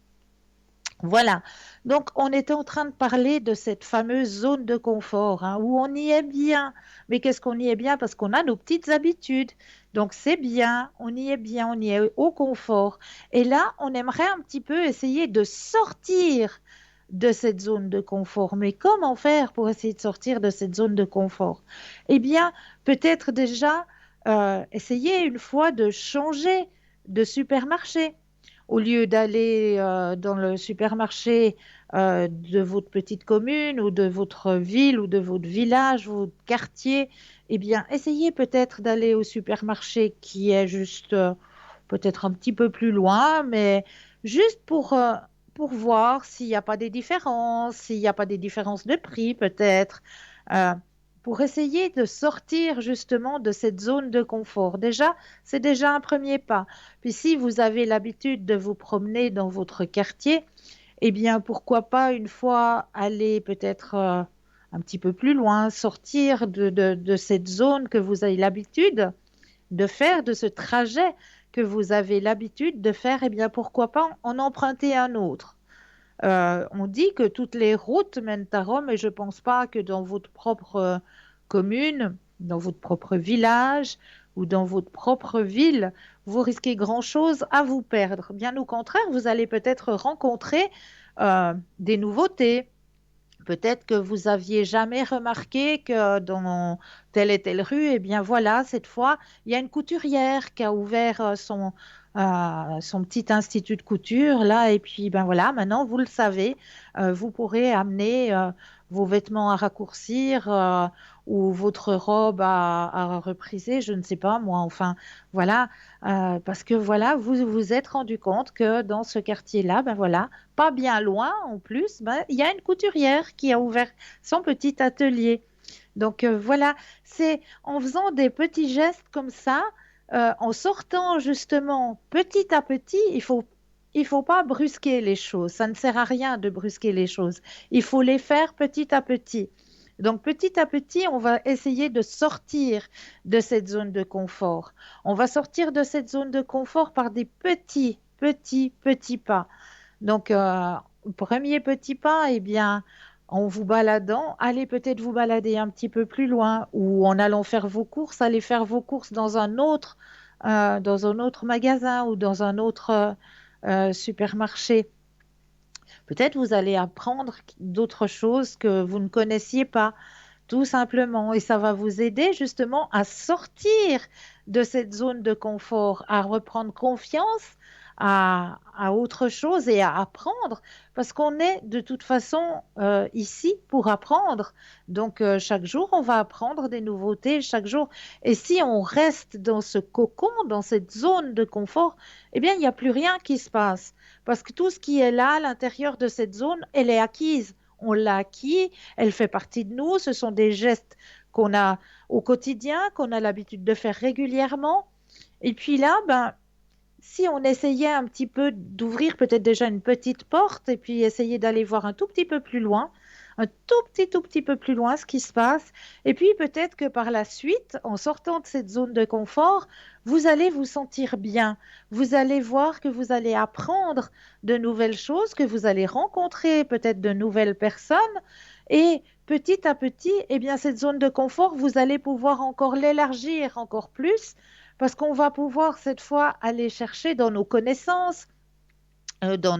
Voilà, donc on était en train de parler de cette fameuse zone de confort, hein, où on y est bien. Mais qu'est-ce qu'on y est bien? Parce qu'on a nos petites habitudes. Donc c'est bien, on y est bien, on y est au confort. Et là, on aimerait un petit peu essayer de sortir de cette zone de confort. Mais comment faire pour essayer de sortir de cette zone de confort? Eh bien, peut-être déjà essayer une fois de changer de supermarché. Au lieu d'aller dans le supermarché de votre petite commune ou de votre ville ou de votre village, votre quartier, eh bien, essayez peut-être d'aller au supermarché qui est juste peut-être un petit peu plus loin, mais juste pour voir s'il n'y a pas des différences, s'il n'y a pas des différences de prix peut-être, euh, pour essayer de sortir justement de cette zone de confort. Déjà, c'est déjà un premier pas. Puis si vous avez l'habitude de vous promener dans votre quartier, eh bien, pourquoi pas une fois aller peut-être un petit peu plus loin, sortir de cette zone que vous avez l'habitude de faire, de ce trajet que vous avez l'habitude de faire, eh bien, pourquoi pas en emprunter un autre. On dit que toutes les routes mènent à Rome et je ne pense pas que dans votre propre commune, dans votre propre village ou dans votre propre ville, vous risquez grand-chose à vous perdre. Bien au contraire, vous allez peut-être rencontrer des nouveautés. Peut-être que vous aviez jamais remarqué que dans telle et telle rue, eh bien voilà, cette fois, il y a une couturière qui a ouvert son petit institut de couture là, et puis ben voilà, maintenant vous le savez, vous pourrez amener vos vêtements à raccourcir ou votre robe à repriser, je ne sais pas moi, enfin voilà, parce que voilà, vous vous êtes rendu compte que dans ce quartier-là, ben voilà, pas bien loin en plus, ben, il y a une couturière qui a ouvert son petit atelier. Donc voilà, c'est en faisant des petits gestes comme ça, en sortant justement petit à petit, il faut pas brusquer les choses. Ça ne sert à rien de brusquer les choses. Il faut les faire petit à petit. Donc petit à petit, on va essayer de sortir de cette zone de confort. On va sortir de cette zone de confort par des petits pas. Donc, premier petit pas, eh bien, en vous baladant, allez peut-être vous balader un petit peu plus loin ou en allant faire vos courses, allez faire vos courses dans un autre magasin ou dans un autre supermarché. Peut-être vous allez apprendre d'autres choses que vous ne connaissiez pas, tout simplement. Et ça va vous aider justement à sortir de cette zone de confort, à reprendre confiance à autre chose et à apprendre, parce qu'on est de toute façon ici pour apprendre. Donc chaque jour, on va apprendre des nouveautés chaque jour. Et si on reste dans ce cocon, dans cette zone de confort, eh bien, il n'y a plus rien qui se passe, parce que tout ce qui est là, à l'intérieur de cette zone, elle est acquise. On l'a acquis, elle fait partie de nous, ce sont des gestes qu'on a au quotidien, qu'on a l'habitude de faire régulièrement. Et puis là, ben, si on essayait un petit peu d'ouvrir peut-être déjà une petite porte et puis essayer d'aller voir un tout petit peu plus loin, un tout petit peu plus loin ce qui se passe. Et puis peut-être que par la suite, en sortant de cette zone de confort, vous allez vous sentir bien. Vous allez voir que vous allez apprendre de nouvelles choses, que vous allez rencontrer peut-être de nouvelles personnes. Et petit à petit, eh bien, cette zone de confort, vous allez pouvoir encore l'élargir encore plus parce qu'on va pouvoir cette fois aller chercher dans nos connaissances, dans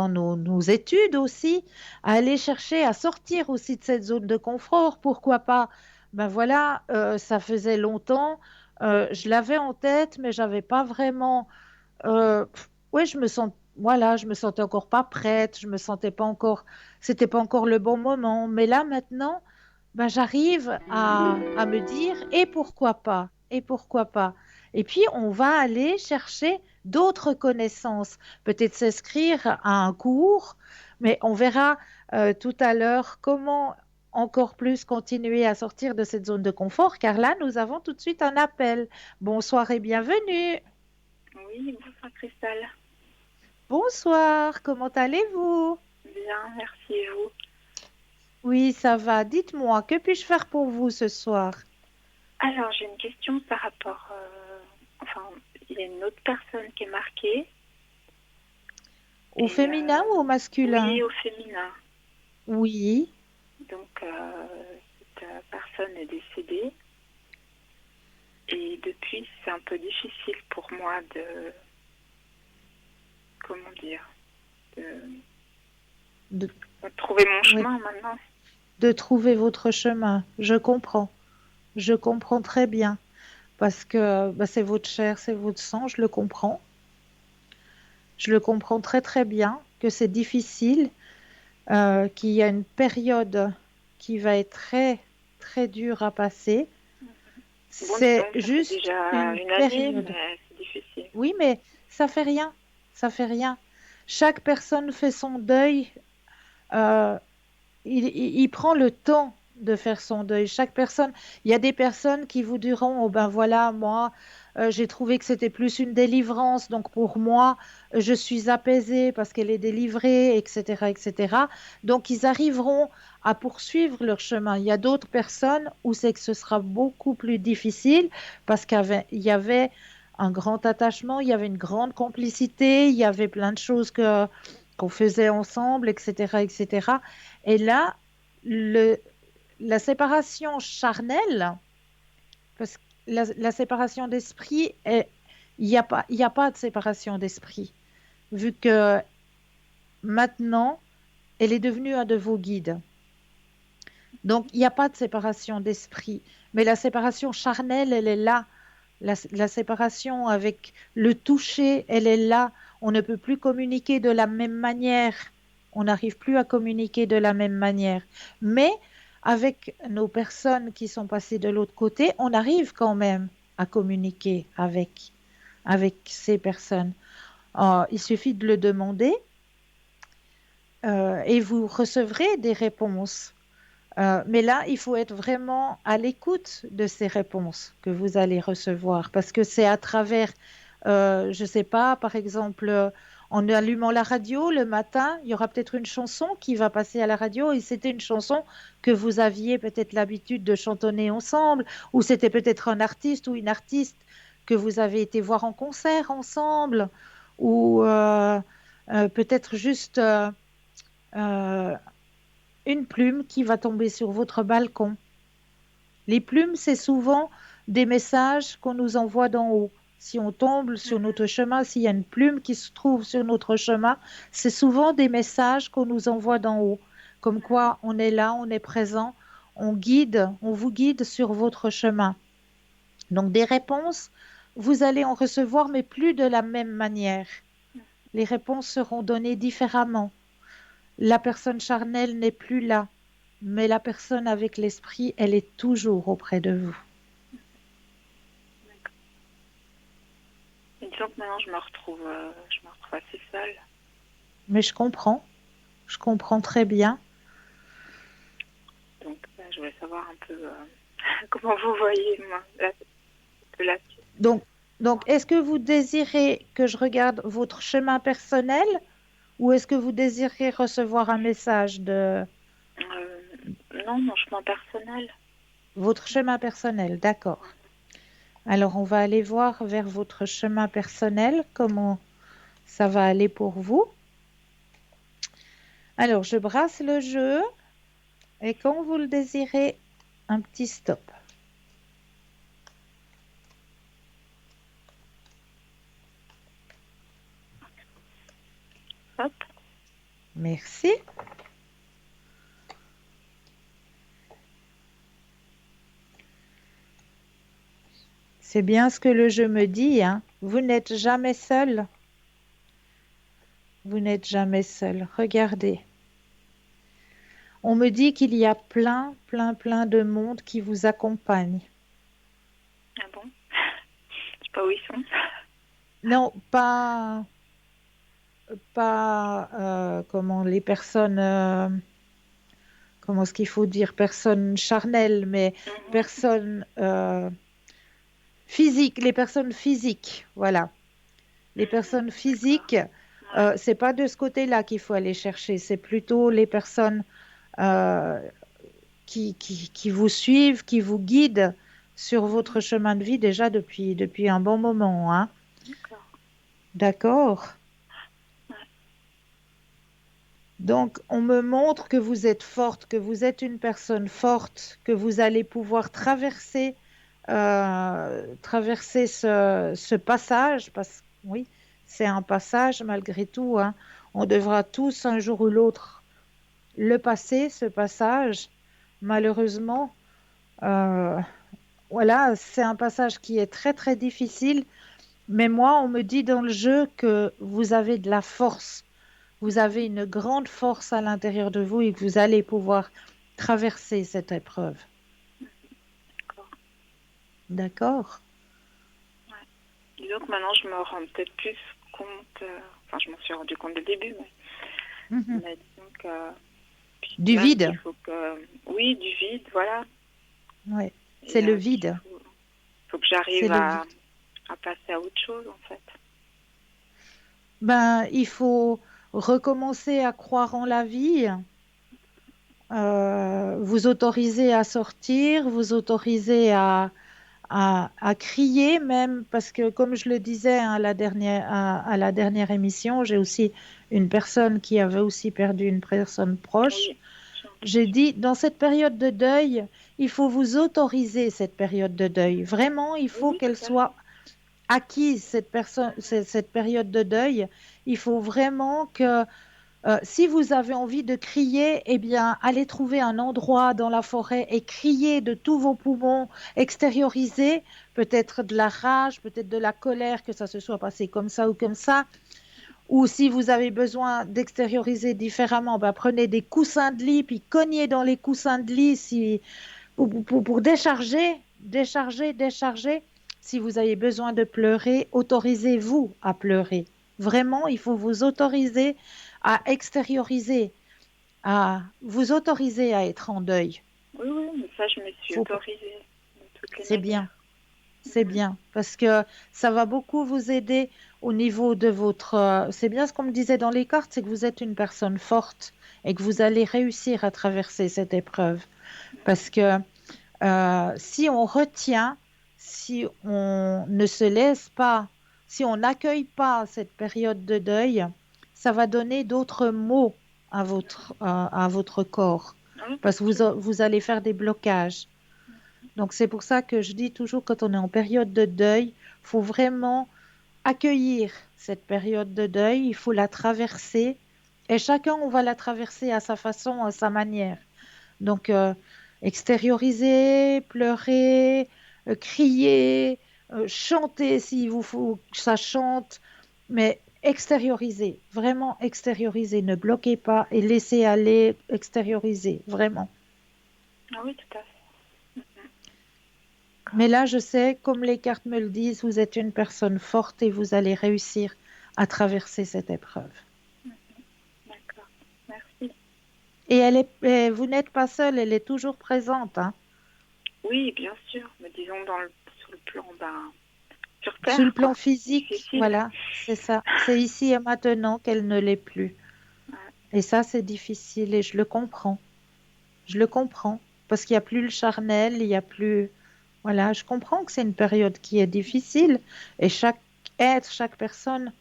nos études aussi, à aller chercher à sortir aussi de cette zone de confort. Pourquoi pas? Ben voilà, ça faisait longtemps, je l'avais en tête, mais j'avais pas vraiment. Oui, voilà, je me sentais encore pas prête, je me sentais pas encore, c'était pas encore le bon moment. Mais là maintenant. ben, j'arrive à me dire, et pourquoi pas? Et pourquoi pas? Et puis, on va aller chercher d'autres connaissances, peut-être s'inscrire à un cours, mais on verra tout à l'heure comment encore plus continuer à sortir de cette zone de confort, car là, nous avons tout de suite un appel. Bonsoir et bienvenue. Oui, bonsoir Cristal. Bonsoir, comment allez-vous? Bien, merci et vous. Oui, ça va. Dites-moi, que puis-je faire pour vous ce soir? Alors, j'ai une question par rapport... enfin, il y a une autre personne qui est marquée. Au Et, féminin ou au masculin? oui, au féminin. Oui. Donc, cette personne est décédée. Et depuis, c'est un peu difficile pour moi de... Comment dire De, de trouver mon oui, chemin maintenant. de trouver votre chemin. Je comprends. Je comprends très bien. Parce que bah, c'est votre chair, c'est votre sang, je le comprends. Je le comprends très très bien que c'est difficile, qu'il y a une période qui va être très très dure à passer. Bon, C'est ça fait juste déjà une une année, période. mais c'est difficile. Oui, mais ça fait rien. Ça fait rien. Chaque personne fait son deuil. euh, il prend le temps de faire son deuil. Chaque personne, il y a des personnes qui vous diront, oh ben voilà, moi, j'ai trouvé que c'était plus une délivrance, donc pour moi, je suis apaisée parce qu'elle est délivrée, etc., etc. Donc ils arriveront à poursuivre leur chemin. Il y a d'autres personnes où c'est que ce sera beaucoup plus difficile parce qu'il y avait un grand attachement, il y avait une grande complicité, il y avait plein de choses qu'on faisait ensemble, etc., etc. Et là, le, la séparation charnelle, parce que la séparation d'esprit, il y a pas de séparation d'esprit, vu que maintenant, elle est devenue un de vos guides. Donc, il n'y a pas de séparation d'esprit. Mais la séparation charnelle, elle est là. La séparation avec le toucher, elle est là. On ne peut plus communiquer de la même manière. On n'arrive plus à communiquer de la même manière. Mais avec nos personnes qui sont passées de l'autre côté, on arrive quand même à communiquer avec ces personnes. Il suffit de le demander et vous recevrez des réponses. Mais là, il faut être vraiment à l'écoute de ces réponses que vous allez recevoir, parce que c'est à travers, je ne sais pas, par exemple, en allumant la radio le matin, il y aura peut-être une chanson qui va passer à la radio, et c'était une chanson que vous aviez peut-être l'habitude de chantonner ensemble, ou c'était peut-être un artiste ou une artiste que vous avez été voir en concert ensemble, ou peut-être juste euh, une plume qui va tomber sur votre balcon. Les plumes, c'est souvent des messages qu'on nous envoie d'en haut. Si on tombe sur notre chemin, s'il y a une plume qui se trouve sur notre chemin, c'est souvent des messages qu'on nous envoie d'en haut. Comme quoi on est là, on est présent, on guide, on vous guide sur votre chemin. Donc des réponses, vous allez en recevoir, mais plus de la même manière. Les réponses seront données différemment. La personne charnelle n'est plus là, mais la personne avec l'esprit, elle est toujours auprès de vous. Et disons que maintenant, je me retrouve assez seule. Mais je comprends très bien. Donc, je voulais savoir un peu comment vous voyez, moi, là-dessus. Donc, donc, est-ce que vous désirez que je regarde votre chemin personnel ou est-ce que vous désirez recevoir un message de Non, mon chemin personnel. votre chemin personnel? D'accord. Alors, on va aller voir vers votre chemin personnel, comment ça va aller pour vous. Alors, je brasse le jeu et quand vous le désirez, un petit stop. Hop. Merci. C'est bien ce que le jeu me dit, hein. Vous n'êtes jamais seul. Vous n'êtes jamais seul. Regardez. On me dit qu'il y a plein, plein, plein de monde qui vous accompagne. Ah bon? Je sais pas où ils sont. Non, pas comment les personnes, comment est-ce qu'il faut dire, personnes charnelles, mais Mhm. personnes physiques, les personnes physiques, voilà. Les personnes D'accord. physiques, Ouais. c'est pas de ce côté-là qu'il faut aller chercher, c'est plutôt les personnes euh, qui vous suivent, qui vous guident sur votre Mhm. chemin de vie déjà depuis un bon moment, hein. D'accord. D'accord? Ouais. Donc, on me montre que vous êtes forte, que vous êtes une personne forte, que vous allez pouvoir traverser ce passage, parce que oui, c'est un passage malgré tout, hein. On devra tous un jour ou l'autre le passer, ce passage. Malheureusement, euh, voilà, c'est un passage qui est très très difficile, mais moi, on me dit dans le jeu que vous avez de la force, vous avez une grande force à l'intérieur de vous et que vous allez pouvoir traverser cette épreuve. D'accord. D'accord? Ouais. Disons que maintenant, je me rends peut-être plus compte. Enfin, je m'en suis rendu compte dès le début, Mhm. mais disons que. Puis Du même qu'il vide, faut que. Oui, du vide, voilà. ouais. C'est Et le qu'il vide, faut que c'est j'arrive le vide. à passer à autre chose, en fait. Ben, il faut recommencer à croire en la vie, vous autoriser à sortir, vous autoriser à crier même, parce que comme je le disais hein, à la dernière émission, j'ai aussi une personne qui avait aussi perdu une personne proche. Oui, j'ai J'ai entendu. dit, dans cette période de deuil, il faut vous autoriser cette période de deuil. Vraiment, il Oui, faut oui, qu'elle tout à fait. soit acquise, cette période de deuil. Il faut vraiment que si vous avez envie de crier, eh bien, allez trouver un endroit dans la forêt et criez de tous vos poumons, extériorisez peut-être de la rage, peut-être de la colère, que ça se soit passé comme ça ou comme ça. Ou si vous avez besoin d'extérioriser différemment, ben, prenez des coussins de lit, puis cognez dans les coussins de lit pour décharger, décharger, décharger. Si vous avez besoin de pleurer, autorisez-vous à pleurer. Vraiment, il faut vous autoriser à extérioriser, à vous autoriser à être en deuil. Oui, oui, mais ça, je me suis Faut pas- autorisée de toutes les C'est bien, manières. c'est bien, parce que ça va beaucoup vous aider au niveau de votre... c'est bien ce qu'on me disait dans les cartes, c'est que vous êtes une personne forte et que vous allez réussir à traverser cette épreuve. Parce que si on retient, si on ne se laisse pas, si on n'accueille pas cette période de deuil, ça va donner d'autres mots à votre corps, Oui, parce que tout à vous allez faire des blocages. Donc c'est pour ça que je dis toujours quand on est en période de deuil, il faut vraiment accueillir cette période de deuil, il faut la traverser, et chacun, on va la traverser à sa façon, à sa manière. Donc, extérioriser, pleurer, crier, chanter s'il vous faut que ça chante, mais extérioriser, vraiment extérioriser, ne bloquez pas et laissez aller, extérioriser, vraiment. fait. Ah oui, tout à fait. Mais D'accord. là, je sais, comme les cartes me le disent, vous êtes une personne forte et vous allez réussir à traverser cette épreuve. D'accord. Merci. Et vous n'êtes pas seule, elle est toujours présente, hein. Oui, bien sûr, mais disons sur le plan, sur Sur le Terre, plan quoi. physique, Difficile. voilà, c'est ça. C'est ici et maintenant qu'elle ne l'est plus. Ouais. Et ça, c'est difficile et je le comprends. Je le comprends parce qu'il n'y a plus le charnel, il n'y a plus... Voilà, je comprends que c'est une période qui est difficile et chaque être, chaque personne,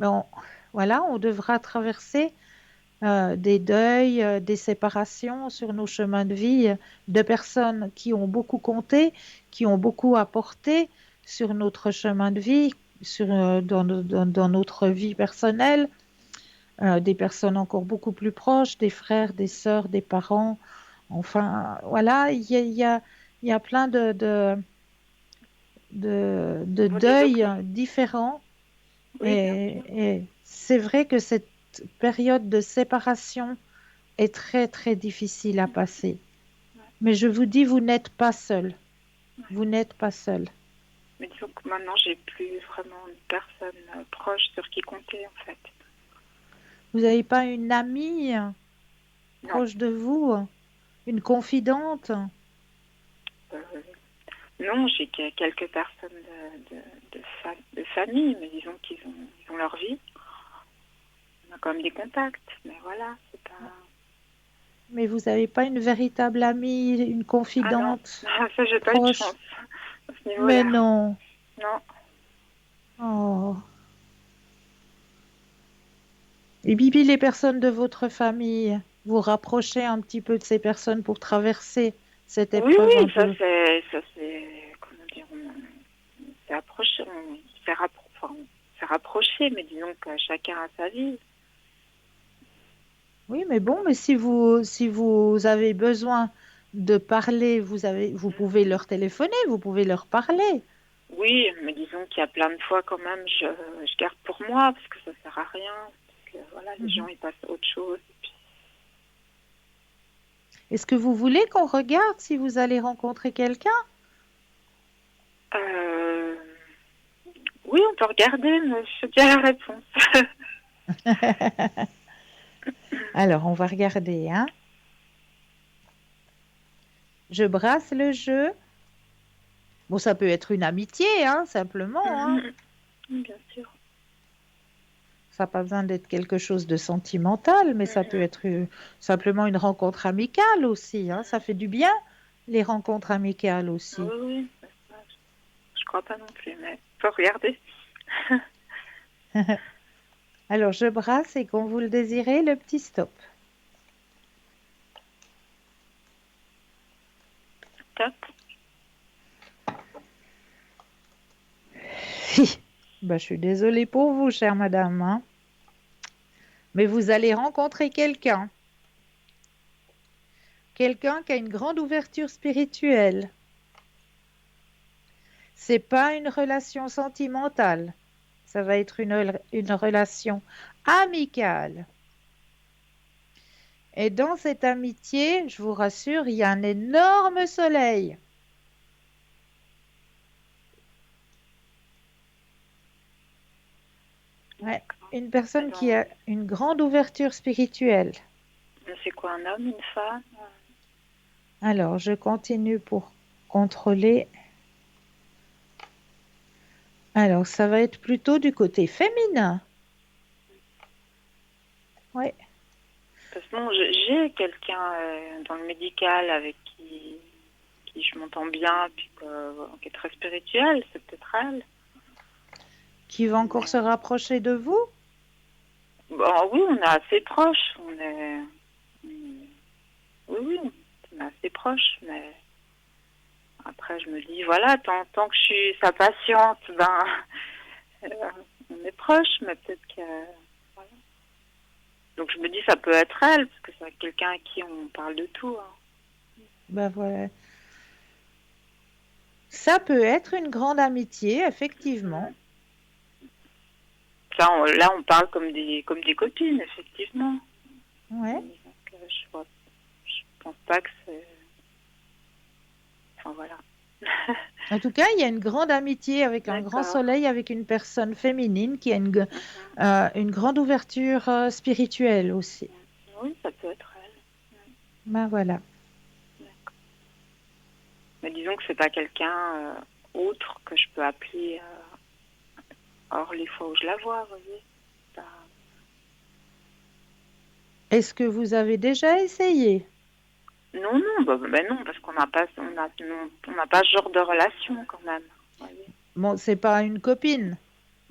ben, voilà, on devra traverser des deuils, des séparations sur nos chemins de vie de personnes qui ont beaucoup compté, qui ont beaucoup apporté sur notre chemin de vie, dans notre vie personnelle, des personnes encore beaucoup plus proches, des frères, des sœurs, des parents. Enfin, voilà, il y a plein de Bon, disons que deuils différents. oui, bien sûr. Et c'est vrai que cette période de séparation est très très difficile à passer. Mais je vous dis, vous n'êtes pas seul. Vous n'êtes pas seul. Mais disons que maintenant, j'ai plus vraiment une personne proche sur qui compter, en fait. Vous n'avez pas une amie Non. proche de vous, une confidente? Euh, non, j'ai quelques personnes de famille, mais disons ils ont leur vie. On a quand même des contacts, mais voilà, c'est pas... Mais vous n'avez pas une véritable amie, une Ah non, confidente ça, j'ai pas eu de proche? chance à ce Mais niveau-là. non. Non. Oh. Et Bibi, les personnes de votre famille, vous rapprochez un petit peu de ces personnes pour traverser cette Oui, épreuve un oui, peu. ça c'est, comment dire, on s'est approché, on s'est rapproché, mais disons que chacun a sa vie. Oui, mais bon, mais si vous avez besoin de parler, vous pouvez leur téléphoner, vous pouvez leur parler. Oui, mais disons qu'il y a plein de fois quand même, je garde pour moi parce que ça sert à rien. Parce que voilà, les gens Mhm. ils passent à autre chose. Et puis, Est-ce que vous voulez qu'on regarde si vous allez rencontrer quelqu'un? euh, oui, on peut regarder, mais je sais déjà la réponse. Alors, on va regarder, hein. Je brasse le jeu. Bon, ça peut être une amitié, hein, simplement, hein. Bien sûr. Ça n'a pas besoin d'être quelque chose de sentimental, mais ça peut être simplement une rencontre amicale aussi, hein. Ça fait du bien, les rencontres amicales aussi. Oui, oui, je crois pas non plus, mais faut regarder. Alors, je brasse et quand vous le désirez, le petit stop. Top. Ben, je suis désolée pour vous, chère madame, hein. Mais vous allez rencontrer quelqu'un. Quelqu'un qui a une grande ouverture spirituelle. C'est pas une relation sentimentale. Ça va être une relation amicale. Et dans cette amitié, je vous rassure, il y a un énorme soleil. Ouais, une personne qui a une grande ouverture spirituelle. C'est quoi, un homme, une femme? Alors, je continue pour contrôler. Alors, ça va être plutôt du côté féminin. Oui. Parce que bon, j'ai quelqu'un dans le médical avec qui je m'entends bien, puis qui est très spirituel, c'est peut-être elle. Qui va encore se rapprocher de vous? Bon, oui, on est assez proches. Oui, oui, on est assez proches, mais après, je me dis, voilà, tant que je suis sa patiente, ben, on est proches, mais peut-être que... voilà. Donc, je me dis, ça peut être elle, parce que c'est quelqu'un à qui on parle de tout. Hein. Ben voilà. Ça peut être une grande amitié, effectivement. Là, on parle comme des copines, effectivement. Ouais. Donc, je pense pas que c'est... Enfin, voilà. En tout cas, il y a une grande amitié avec un grand D'accord. soleil, avec une personne féminine qui a une grande ouverture spirituelle aussi. Oui, ça peut être elle. Ben voilà. D'accord. Mais disons que c'est pas quelqu'un autre que je peux appeler hors les fois où je la vois, vous voyez. Pas... Est-ce que vous avez déjà essayé? Non, non, non, parce qu'on n'a pas, on n'a pas ce genre de relation quand même. Vous voyez. Bon, c'est pas une copine.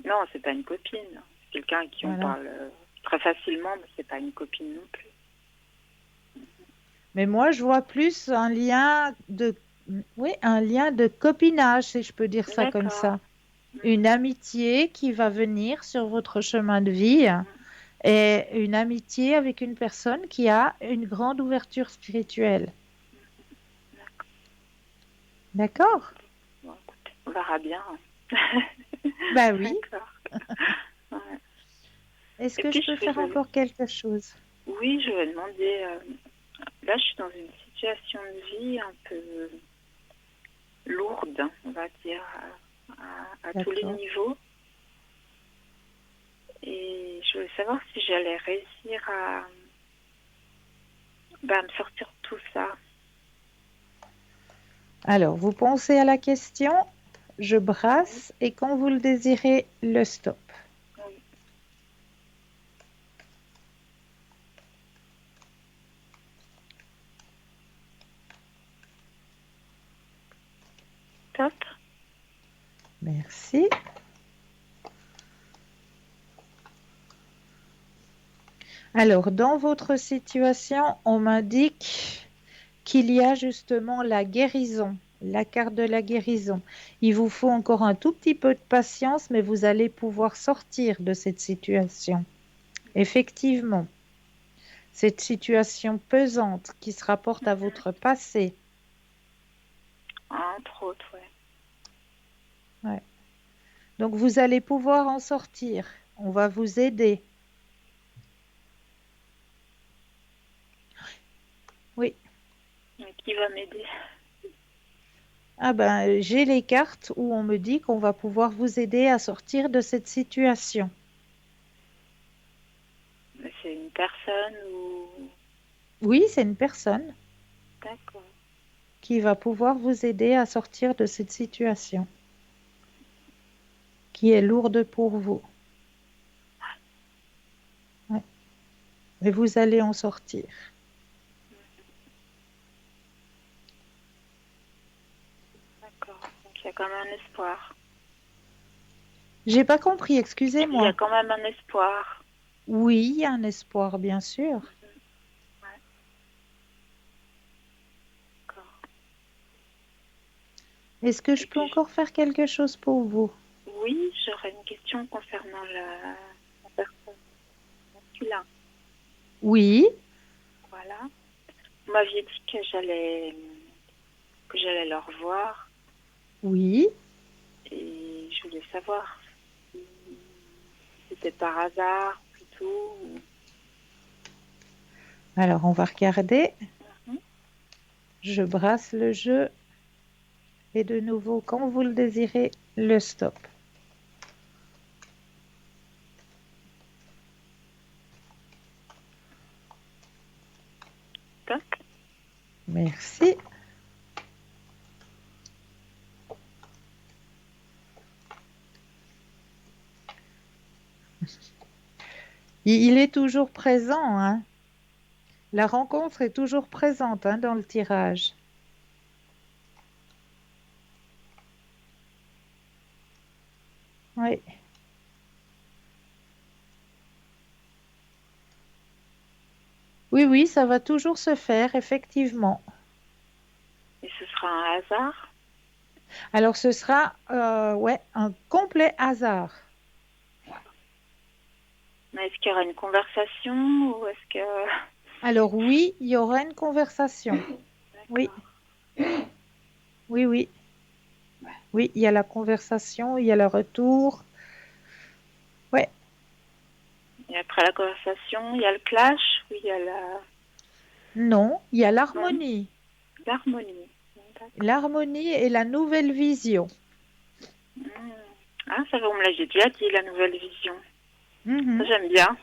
Non, c'est pas une copine. C'est quelqu'un à qui on Voilà. parle très facilement, mais c'est pas une copine non plus. Mais moi, je vois plus un lien de copinage, si je peux dire ça comme D'accord. ça. Une amitié qui va venir sur votre chemin de vie et une amitié avec une personne qui a une grande ouverture spirituelle. D'accord? Bon, écoute, on verra bien. Bah oui. D'accord. Ouais. Est-ce Et que je puis peux faire encore quelque chose? oui, Oui, je vais demander. Là, je suis dans une situation de vie un peu lourde, on va dire, à tous les D'accord. niveaux. Et je voulais savoir si j'allais réussir à me sortir de tout ça. Alors, vous pensez à la question, je brasse et quand vous le désirez, le stop. Oui. Top. Merci. Alors, dans votre situation, on m'indique qu'il y a justement la guérison, la carte de la guérison. Il vous faut encore un tout petit peu de patience, mais vous allez pouvoir sortir de cette situation. Effectivement, cette situation pesante qui se rapporte à votre passé. Entre autres, ouais. Ouais. Donc, vous allez pouvoir en sortir. On va vous aider. Oui. Mais qui va m'aider? Ah ben, j'ai les cartes où on me dit qu'on va pouvoir vous aider à sortir de cette situation. Mais c'est une personne ou... Oui, c'est une personne D'accord. qui va pouvoir vous aider à sortir de cette situation qui est lourde pour vous. Ouais. Mais vous allez en sortir. D'accord. Donc il y a quand même un espoir. J'ai pas compris, Il y a excusez-moi. quand même un espoir. Oui, il y a un espoir, bien sûr. Ouais. D'accord. Est-ce que je Et peux puis, encore faire quelque chose pour vous? oui, j'aurais une question concernant la personne masculine. Oui, Voilà. Vous m'aviez dit que j'allais le revoir oui. et je voulais savoir si c'était par hasard plutôt. Alors, on va regarder. Mhm. Je brasse le jeu et de nouveau, quand vous le désirez, le stop. Toc. Merci. Il est toujours présent, hein. La rencontre est toujours présente, hein, dans le tirage. Oui. Oui, oui, ça va toujours se faire, effectivement. Et ce sera un hasard. Alors, ce sera ouais, un complet hasard. Mais est-ce qu'il y aura une conversation ou est-ce que... Alors, oui, il y aura une conversation. Oui, D'accord. oui, oui. Oui, il y a la conversation, il y a le retour. Ouais. Et après la conversation, il y a le clash ou il y a Non, il y a non, l'harmonie. l'harmonie. D'accord. L'harmonie et la nouvelle vision. Hmm. Ah, ça va, on me l'a déjà dit, la nouvelle vision. Ça, Mhm. j'aime bien.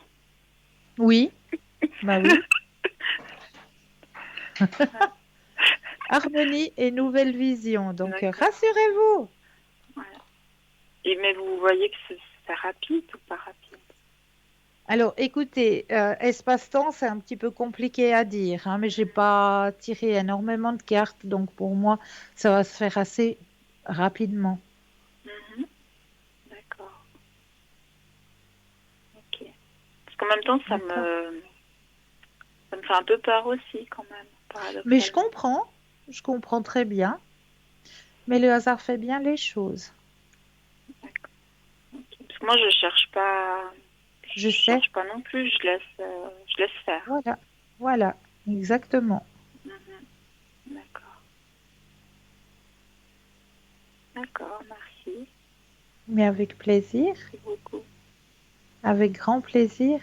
Oui, bah oui. Harmonie et nouvelle vision. Donc, D'accord. rassurez-vous. Voilà. Et mais vous voyez que c'est rapide ou pas rapide? Alors, écoutez, espace-temps, c'est un petit peu compliqué à dire, hein, mais j'ai pas tiré énormément de cartes, donc pour moi, ça va se faire assez rapidement. Mhm. D'accord. Ok. Parce qu'en même temps, D'accord. ça me fait un peu peur aussi, quand même, Mais paradoxalement. je comprends très bien, mais le hasard fait bien les choses. D'accord. Ok. Parce que moi, Je je sais. cherche pas non plus, je laisse faire. Voilà, voilà, exactement. Mhm. D'accord. D'accord, merci. Mais avec plaisir, Merci beaucoup. avec grand plaisir.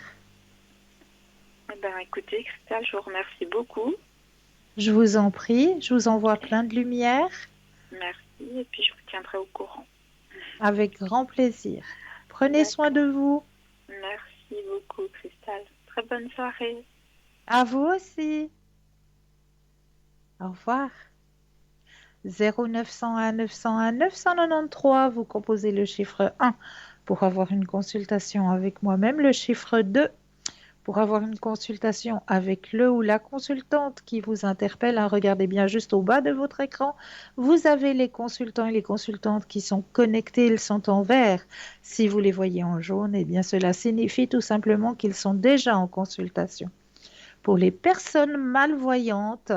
Eh ben, écoutez, Christelle, je vous remercie beaucoup. Je vous en prie, je vous envoie plein de lumière Merci, et puis je vous tiendrai au courant. avec grand plaisir. Prenez soin de vous. Merci beaucoup, Christelle. Très bonne soirée. À vous aussi. Au revoir. 0901 901 993, vous composez le chiffre 1 pour avoir une consultation avec moi-même, le chiffre 2 pour avoir une consultation avec le ou la consultante qui vous interpelle. Regardez bien juste au bas de votre écran. Vous avez les consultants et les consultantes qui sont connectés, ils sont en vert. Si vous les voyez en jaune, eh bien cela signifie tout simplement qu'ils sont déjà en consultation. Pour les personnes malvoyantes,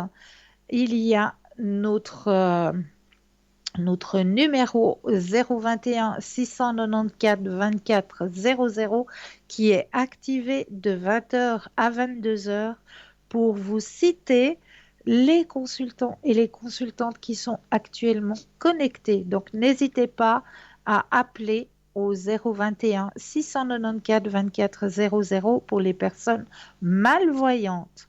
il y a notre numéro 021 694 24 00 qui est activé de 20h à 22h pour vous citer les consultants et les consultantes qui sont actuellement connectés. Donc n'hésitez pas à appeler au 021 694 24 00 pour les personnes malvoyantes.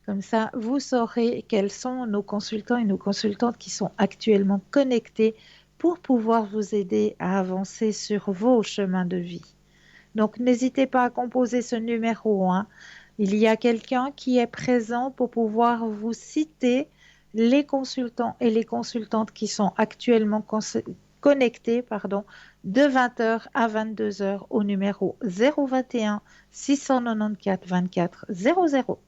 Comme ça, vous saurez quels sont nos consultants et nos consultantes qui sont actuellement connectés pour pouvoir vous aider à avancer sur vos chemins de vie. Donc, n'hésitez pas à composer ce numéro 1. Il y a quelqu'un qui est présent pour pouvoir vous citer les consultants et les consultantes qui sont actuellement connectés de 20h à 22h au numéro 021 694 24 00.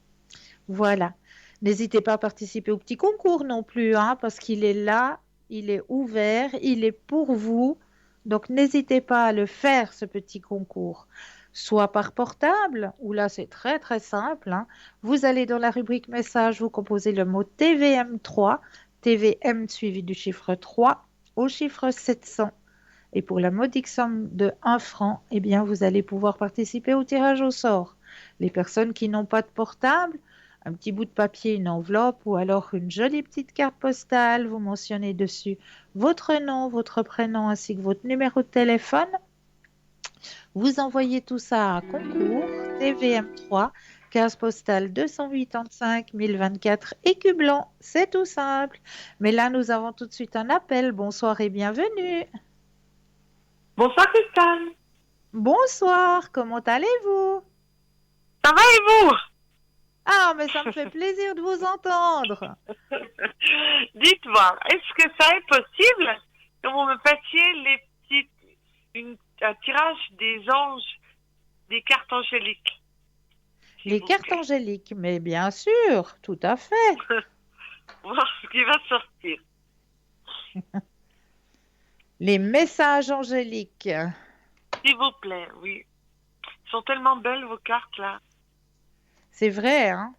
Voilà. N'hésitez pas à participer au petit concours non plus, parce qu'il est là, il est ouvert, il est pour vous. Donc, n'hésitez pas à le faire, ce petit concours. Soit par portable, où là, c'est très, très simple. Vous allez dans la rubrique message, vous composez le mot TVM3, TVM suivi du chiffre 3 au chiffre 700. Et pour la modique somme de 1 franc, eh bien, vous allez pouvoir participer au tirage au sort. Les personnes qui n'ont pas de portable, un petit bout de papier, une enveloppe ou alors une jolie petite carte postale. Vous mentionnez dessus votre nom, votre prénom ainsi que votre numéro de téléphone. Vous envoyez tout ça à concours TVM3, case postale 285 1024 Écu Blanc. C'est tout simple. Mais là, nous avons tout de suite un appel. Bonsoir et bienvenue. Bonsoir Christelle. Bonsoir, comment allez-vous? Ça va et vous? Ah, mais ça me fait plaisir de vous entendre. Dites-moi, est-ce que ça est possible que vous me fassiez un tirage des anges, des cartes angéliques? Les cartes angéliques, mais bien sûr, tout à fait. Voir ce qui va sortir. Les messages angéliques. S'il vous plaît, oui. Elles sont tellement belles vos cartes là. C'est vrai, hein?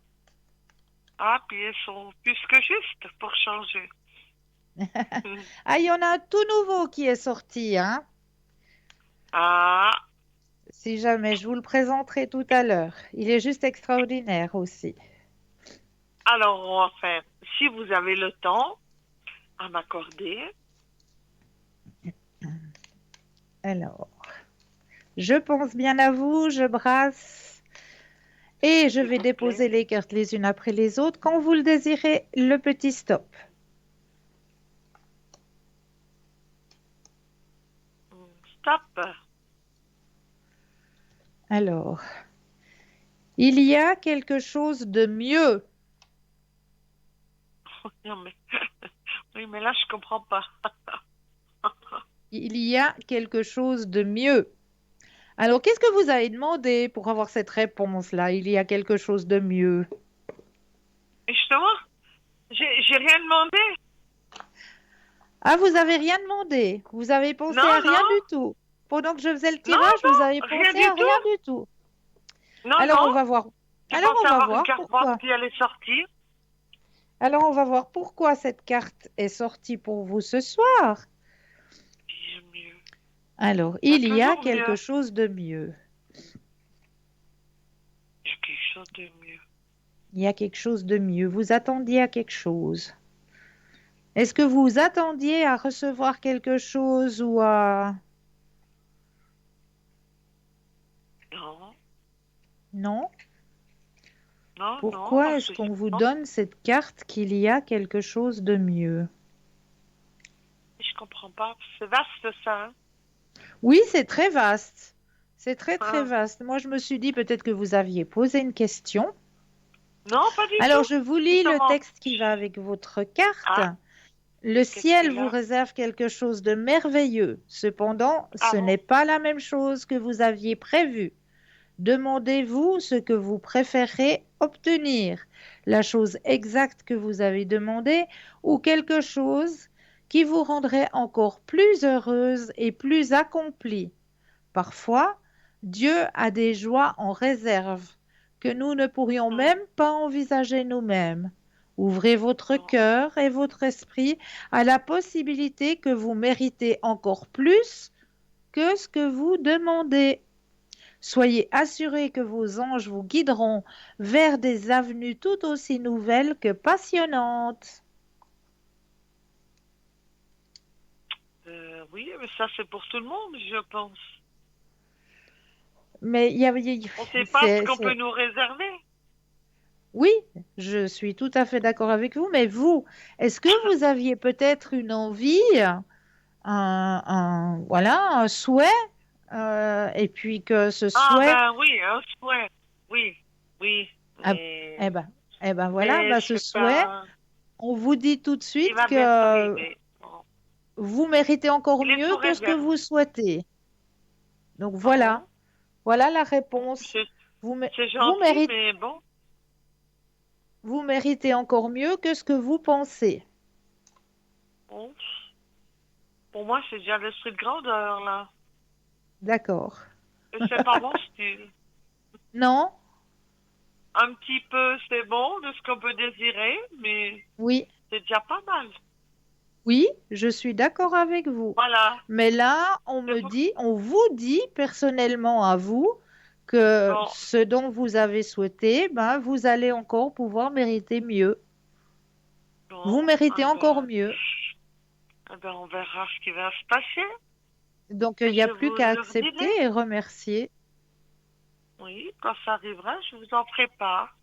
Ah, puis elles sont plus que justes pour changer. Ah, il y en a un tout nouveau qui est sorti, hein? Ah, Si jamais, je vous le présenterai tout à l'heure. Il est juste extraordinaire aussi. alors on va faire, si vous avez le temps à m'accorder. Alors, je pense bien à vous, je brasse et je vais déposer les cartes les unes après les autres. Quand vous le désirez, le petit stop. Stop. Alors, il y a quelque chose de mieux. Non, mais... oui, mais là, je comprends pas. Il y a quelque chose de mieux. Alors, qu'est-ce que vous avez demandé pour avoir cette réponse-là? Il y a quelque chose de mieux. Et justement, j'ai rien demandé. Ah, vous avez rien demandé. Vous avez pensé Non, à rien non. du tout. Pendant que je faisais le tirage, Non, vous avez rien pensé du à tout. rien du tout. Non, Alors, non. on va voir. J'ai Alors, pensé on va avoir voir une carte pourquoi. vente qui allait sortir. Alors, on va voir pourquoi cette carte est sortie pour vous ce soir. C'est mieux. Alors, il y a toujours quelque mieux. chose de mieux. J'ai quelque chose de mieux. Il y a quelque chose de mieux. Vous attendiez à quelque chose. Est-ce que vous attendiez à recevoir quelque chose ou à... Non. Non? Non, non, Pourquoi parce est-ce que qu'on vous donne cette carte qu'il y a quelque chose de mieux? je comprends pas. C'est vaste, ça. Hein. Oui, c'est très vaste. C'est très très Ah. vaste. Moi, je me suis dit peut-être que vous aviez posé une question. Non, pas du Alors, tout. je vous lis le Justement. texte qui va avec votre carte. Ah, Le qu'est-ce ciel qu'il vous a? réserve quelque chose de merveilleux. Cependant, Ah ce bon? n'est pas la même chose que vous aviez prévu. Demandez-vous ce que vous préférez obtenir, la chose exacte que vous avez demandée ou quelque chose qui vous rendrait encore plus heureuse et plus accomplie. Parfois, Dieu a des joies en réserve que nous ne pourrions Hum, même pas envisager nous-mêmes. Ouvrez votre non. cœur et votre esprit à la possibilité que vous méritez encore plus que ce que vous demandez. Soyez assurés que vos anges vous guideront vers des avenues tout aussi nouvelles que passionnantes. Oui, mais ça, c'est pour tout le monde, je pense. Mais On ne sait pas ce qu'on peut c'est- nous réserver. oui, je suis tout à fait d'accord avec vous, mais vous, est-ce que vous aviez peut-être une envie, voilà, un souhait, et puis que ce Ah, souhait, ben oui, un souhait. Oui, oui. ah, eh Mais, ben, eh ben voilà, mais bah, je ce sais souhait, pas. on vous dit tout de Il suite va bien que arriver. Bon. vous méritez encore Il est mieux sous que ce que réserve. vous souhaitez. Donc Ah bon? voilà, voilà la Bon, réponse. c'est Vous gentil, méritez, mais bon. vous méritez encore mieux que ce que vous pensez. Bon. Pour moi, c'est déjà l'esprit de grandeur, là. D'accord. Et c'est pas mon style. Non? Un petit peu, c'est bon de ce qu'on peut désirer, mais Oui, c'est déjà pas mal. oui, je suis d'accord avec vous. Voilà. Mais là, C'est pour... on vous dit personnellement à vous que Bon. ce dont vous avez souhaité, ben, vous allez encore pouvoir mériter mieux. Vous Bon. méritez encore mieux. On verra ce qui va se passer. Donc, il Et n'y a je plus vous qu'à le accepter redirai. et remercier. Oui, quand ça arrivera, je vous en prépare.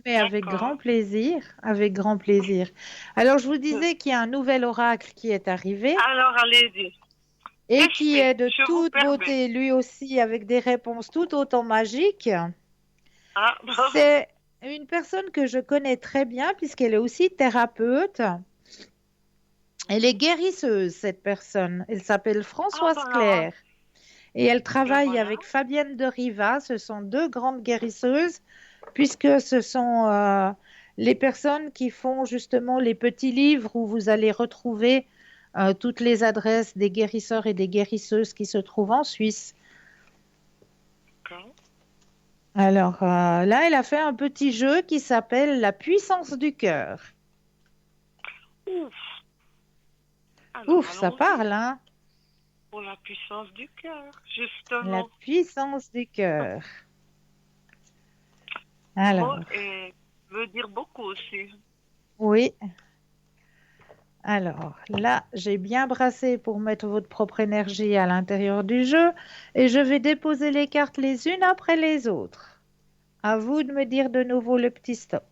Mais avec grand D'accord. plaisir, avec grand plaisir. Alors, je vous disais qu'il y a un nouvel oracle qui est arrivé Alors, allez-y. et qui Testez. est de Je vous toute permets. beauté, lui aussi, avec des réponses tout autant magiques. Ah, C'est une personne que je connais très bien puisqu'elle est aussi thérapeute. Elle est guérisseuse, cette personne. Elle s'appelle ah Françoise ben, Claire et elle ben travaille voilà. avec Fabienne de Riva. Ce sont deux grandes guérisseuses puisque ce sont les personnes qui font justement les petits livres où vous allez retrouver toutes les adresses des guérisseurs et des guérisseuses qui se trouvent en Suisse. D'accord. Alors là, elle a fait un petit jeu qui s'appelle La puissance du cœur. Ouf. Alors, Ouf, ça allons-y. parle, hein? Pour la puissance du cœur, La justement. puissance du cœur. Le mot Alors, veut dire beaucoup aussi. oui. Alors, là, j'ai bien brassé pour mettre votre propre énergie à l'intérieur du jeu et je vais déposer les cartes les unes après les autres. À vous de me dire de nouveau le petit stop.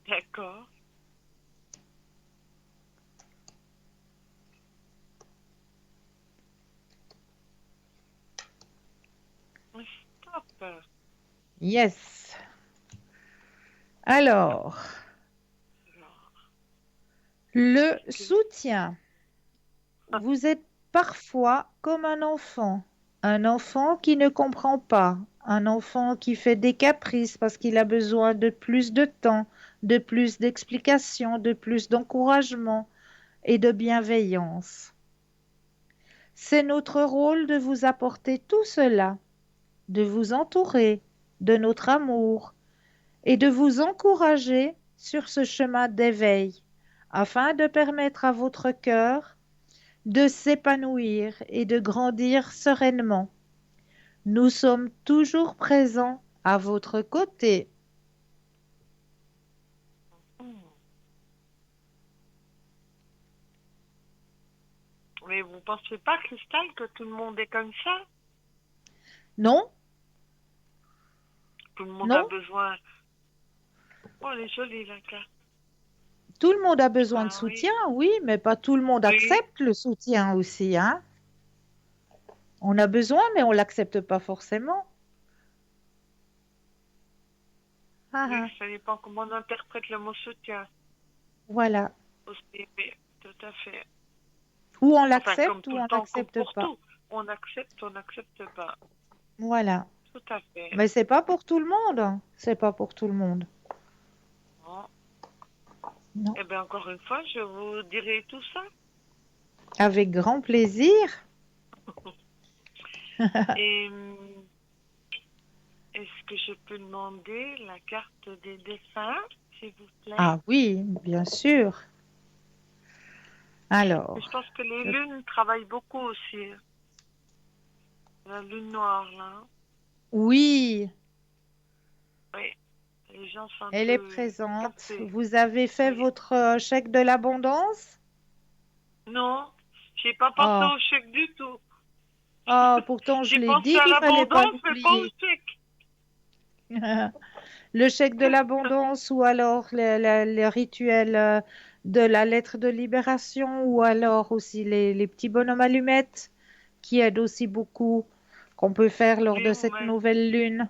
D'accord. Stop. Yes. Alors, Alors, le qu'est-ce que... soutien. Vous êtes parfois comme un enfant qui ne comprend pas, un enfant qui fait des caprices parce qu'il a besoin de plus de temps, de plus d'explications, de plus d'encouragement et de bienveillance. C'est notre rôle de vous apporter tout cela, de vous entourer de notre amour et de vous encourager sur ce chemin d'éveil afin de permettre à votre cœur de s'épanouir et de grandir sereinement. Nous sommes toujours présents à votre côté. Hmm. Mais vous pensez pas, Cristal, que tout le monde est comme ça? Non, Tout le monde a Non? besoin. Oh, elle est jolie, la carte. Tout le monde a besoin de Ah oui. soutien, oui, mais pas tout le monde Oui, accepte le soutien aussi, hein. On a besoin, mais on l'accepte pas forcément. Ah, oui, ah. ça dépend comment on interprète le mot soutien Voilà. aussi. Oui, tout à fait. Ou on Enfin, comme l'accepte ou tout le on temps, comme l'accepte pour pas. tout. On n'accepte pas. Voilà. Tout à fait. Mais c'est pas pour tout le monde, hein. C'est pas pour tout le monde. Bon. Non. Eh bien, encore une fois, je vous dirai tout ça. Avec grand plaisir. Et est-ce que je peux demander la carte des dessins, s'il vous plaît? Ah oui, bien sûr. Alors, Je pense que les je- lunes travaillent beaucoup aussi. La lune noire, là. oui, Oui, les gens sont un elle est peu présente. cassés. Vous avez fait Oui. votre chèque de l'abondance? Non, j'ai pas pensé Oh, au chèque du tout. oh, pourtant je J'ai l'ai pensé dit à qu'il fallait pas l'abondance, mais pas au l'oublier. chèque. Le chèque de l'abondance ou alors le rituel de la lettre de libération ou alors aussi les petits bonhommes allumettes qui aident aussi beaucoup qu'on peut faire lors Oui, de cette mais nouvelle lune.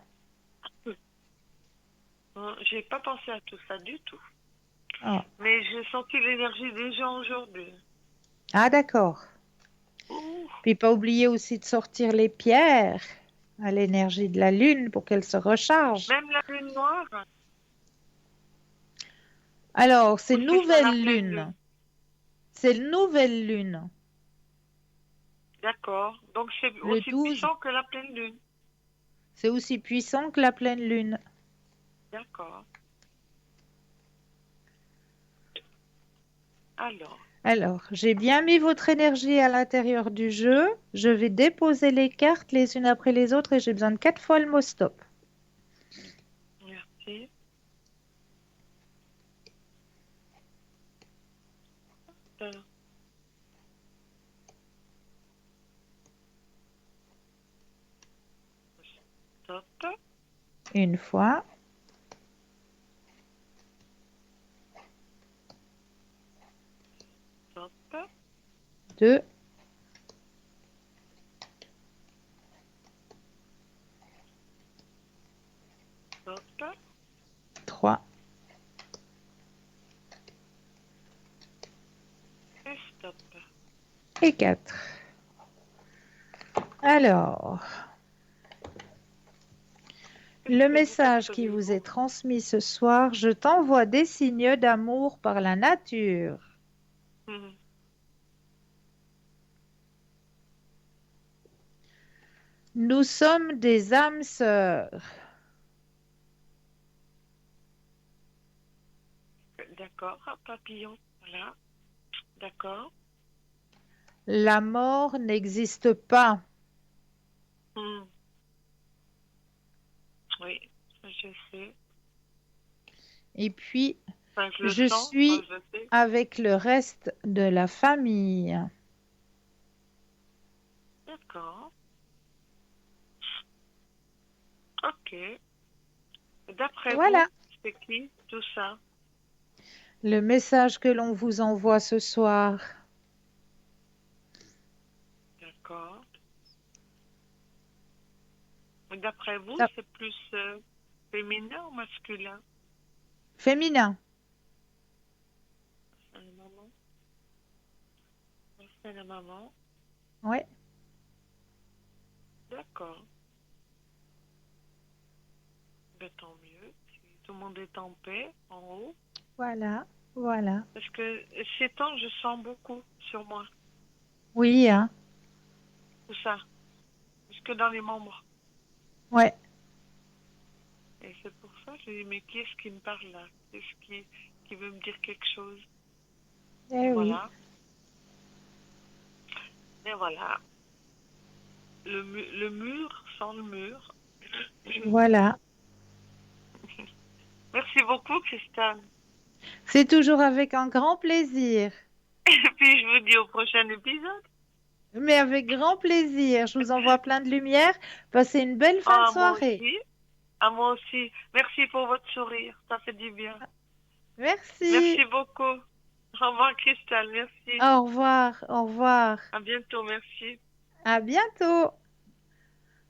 j'ai pas pensé à tout ça du tout. Ah, Mais j'ai senti l'énergie des gens aujourd'hui. ah, d'accord. Ouh, Puis pas oublier aussi de sortir les pierres à l'énergie de la lune pour qu'elle se recharge. même la lune noire, Alors, c'est ou c'est ça la nouvelle pleine lune. lune. C'est nouvelle lune. D'accord. Donc c'est Le aussi 12, puissant que la pleine lune. c'est aussi puissant que la pleine lune. D'accord. Alors, Alors, j'ai bien mis votre énergie à l'intérieur du jeu. Je vais déposer les cartes les unes après les autres et j'ai besoin de 4 fois le mot stop. merci. Euh, Stop, Une fois, stop, 2, stop, 3 et stop. et 4. Alors, Qu'est-ce le que vous message qui vous recevez-vous? est transmis ce soir, je t'envoie des signes d'amour par la nature. Mhm. Nous sommes des âmes sœurs. D'accord, un papillon. Voilà. D'accord. La mort n'existe pas. Mhm. Oui, je sais. Et puis, Enfin, je le je sens, enfin, suis je sais. avec le reste de la famille. D'accord. Ok. D'après Voilà vous, c'est qui tout ça? le message que l'on vous envoie ce soir. D'accord. D'après vous, Ça- c'est plus féminin ou masculin? Féminin. C'est la maman. C'est la maman. Ouais, D'accord. Ben, tant mieux. Si tout le monde est en paix, en haut. voilà, voilà. Parce que ces temps, je sens beaucoup sur moi. Oui, hein. Tout ça. Jusque dans les membres. Ouais, Et c'est pour ça que j'ai dit, mais qui est-ce qui me parle là? Qui est-ce qui veut me dire quelque chose? Et eh oui, voilà. Et voilà. Le mur sans le mur. voilà. Merci beaucoup, Christelle. C'est toujours avec un grand plaisir. Et puis, je vous dis au prochain épisode. Mais avec grand plaisir. Je vous envoie plein de lumière. Passez une belle fin de Ah, moi soirée. aussi. À moi aussi. Merci pour votre sourire. Ça fait du bien. Merci. Merci beaucoup. Au revoir, Christelle. Merci. Au revoir, au revoir. À bientôt. Merci. À bientôt.